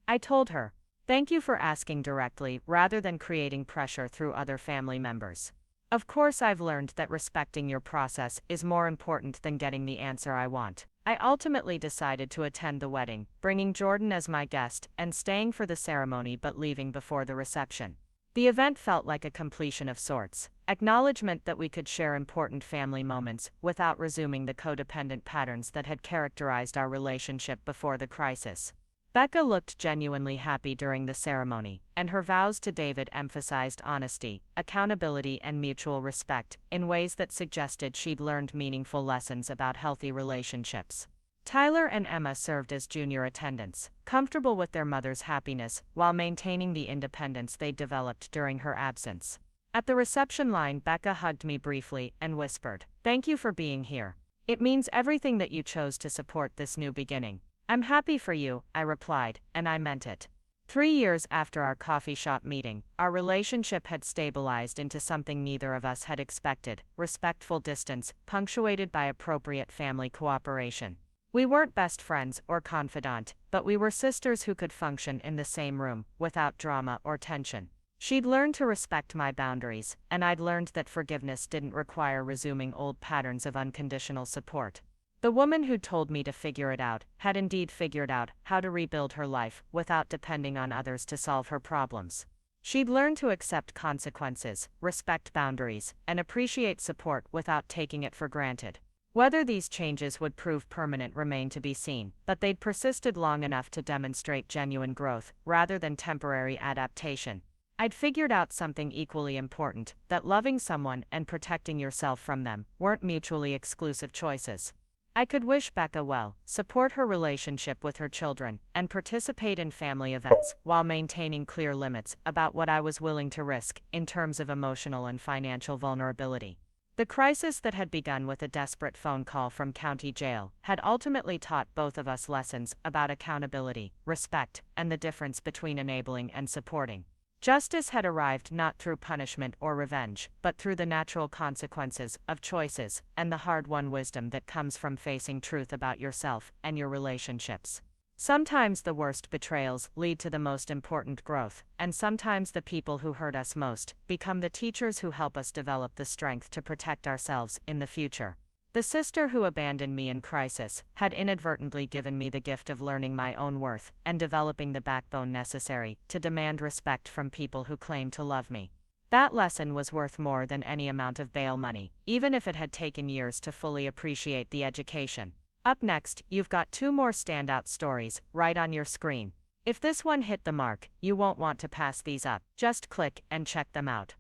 I told her. "Thank you for asking directly rather than creating pressure through other family members. Of course, I've learned that respecting your process is more important than getting the answer I want." I ultimately decided to attend the wedding, bringing Jordan as my guest and staying for the ceremony but leaving before the reception. The event felt like a completion of sorts, acknowledgement that we could share important family moments without resuming the codependent patterns that had characterized our relationship before the crisis. Becca looked genuinely happy during the ceremony, and her vows to David emphasized honesty, accountability, and mutual respect in ways that suggested she'd learned meaningful lessons about healthy relationships. Tyler and Emma served as junior attendants, comfortable with their mother's happiness while maintaining the independence they'd developed during her absence. At the reception line, Becca hugged me briefly and whispered, "Thank you for being here. It means everything that you chose to support this new beginning." "I'm happy for you," I replied, and I meant it. 3 years after our coffee shop meeting, our relationship had stabilized into something neither of us had expected: respectful distance, punctuated by appropriate family cooperation. We weren't best friends or confidant, but we were sisters who could function in the same room, without drama or tension. She'd learned to respect my boundaries, and I'd learned that forgiveness didn't require resuming old patterns of unconditional support. The woman who told me to figure it out had indeed figured out how to rebuild her life without depending on others to solve her problems. She'd learned to accept consequences, respect boundaries, and appreciate support without taking it for granted. Whether these changes would prove permanent remained to be seen, but they'd persisted long enough to demonstrate genuine growth rather than temporary adaptation. I'd figured out something equally important: that loving someone and protecting yourself from them weren't mutually exclusive choices. I could wish Becca well, support her relationship with her children, and participate in family events while maintaining clear limits about what I was willing to risk in terms of emotional and financial vulnerability. The crisis that had begun with a desperate phone call from county jail had ultimately taught both of us lessons about accountability, respect, and the difference between enabling and supporting. Justice had arrived not through punishment or revenge, but through the natural consequences of choices and the hard-won wisdom that comes from facing truth about yourself and your relationships. Sometimes the worst betrayals lead to the most important growth, and sometimes the people who hurt us most become the teachers who help us develop the strength to protect ourselves in the future. The sister who abandoned me in crisis had inadvertently given me the gift of learning my own worth and developing the backbone necessary to demand respect from people who claim to love me. That lesson was worth more than any amount of bail money, even if it had taken years to fully appreciate the education. Up next, you've got 2 more standout stories right on your screen. If this one hit the mark, you won't want to pass these up. Just click and check them out.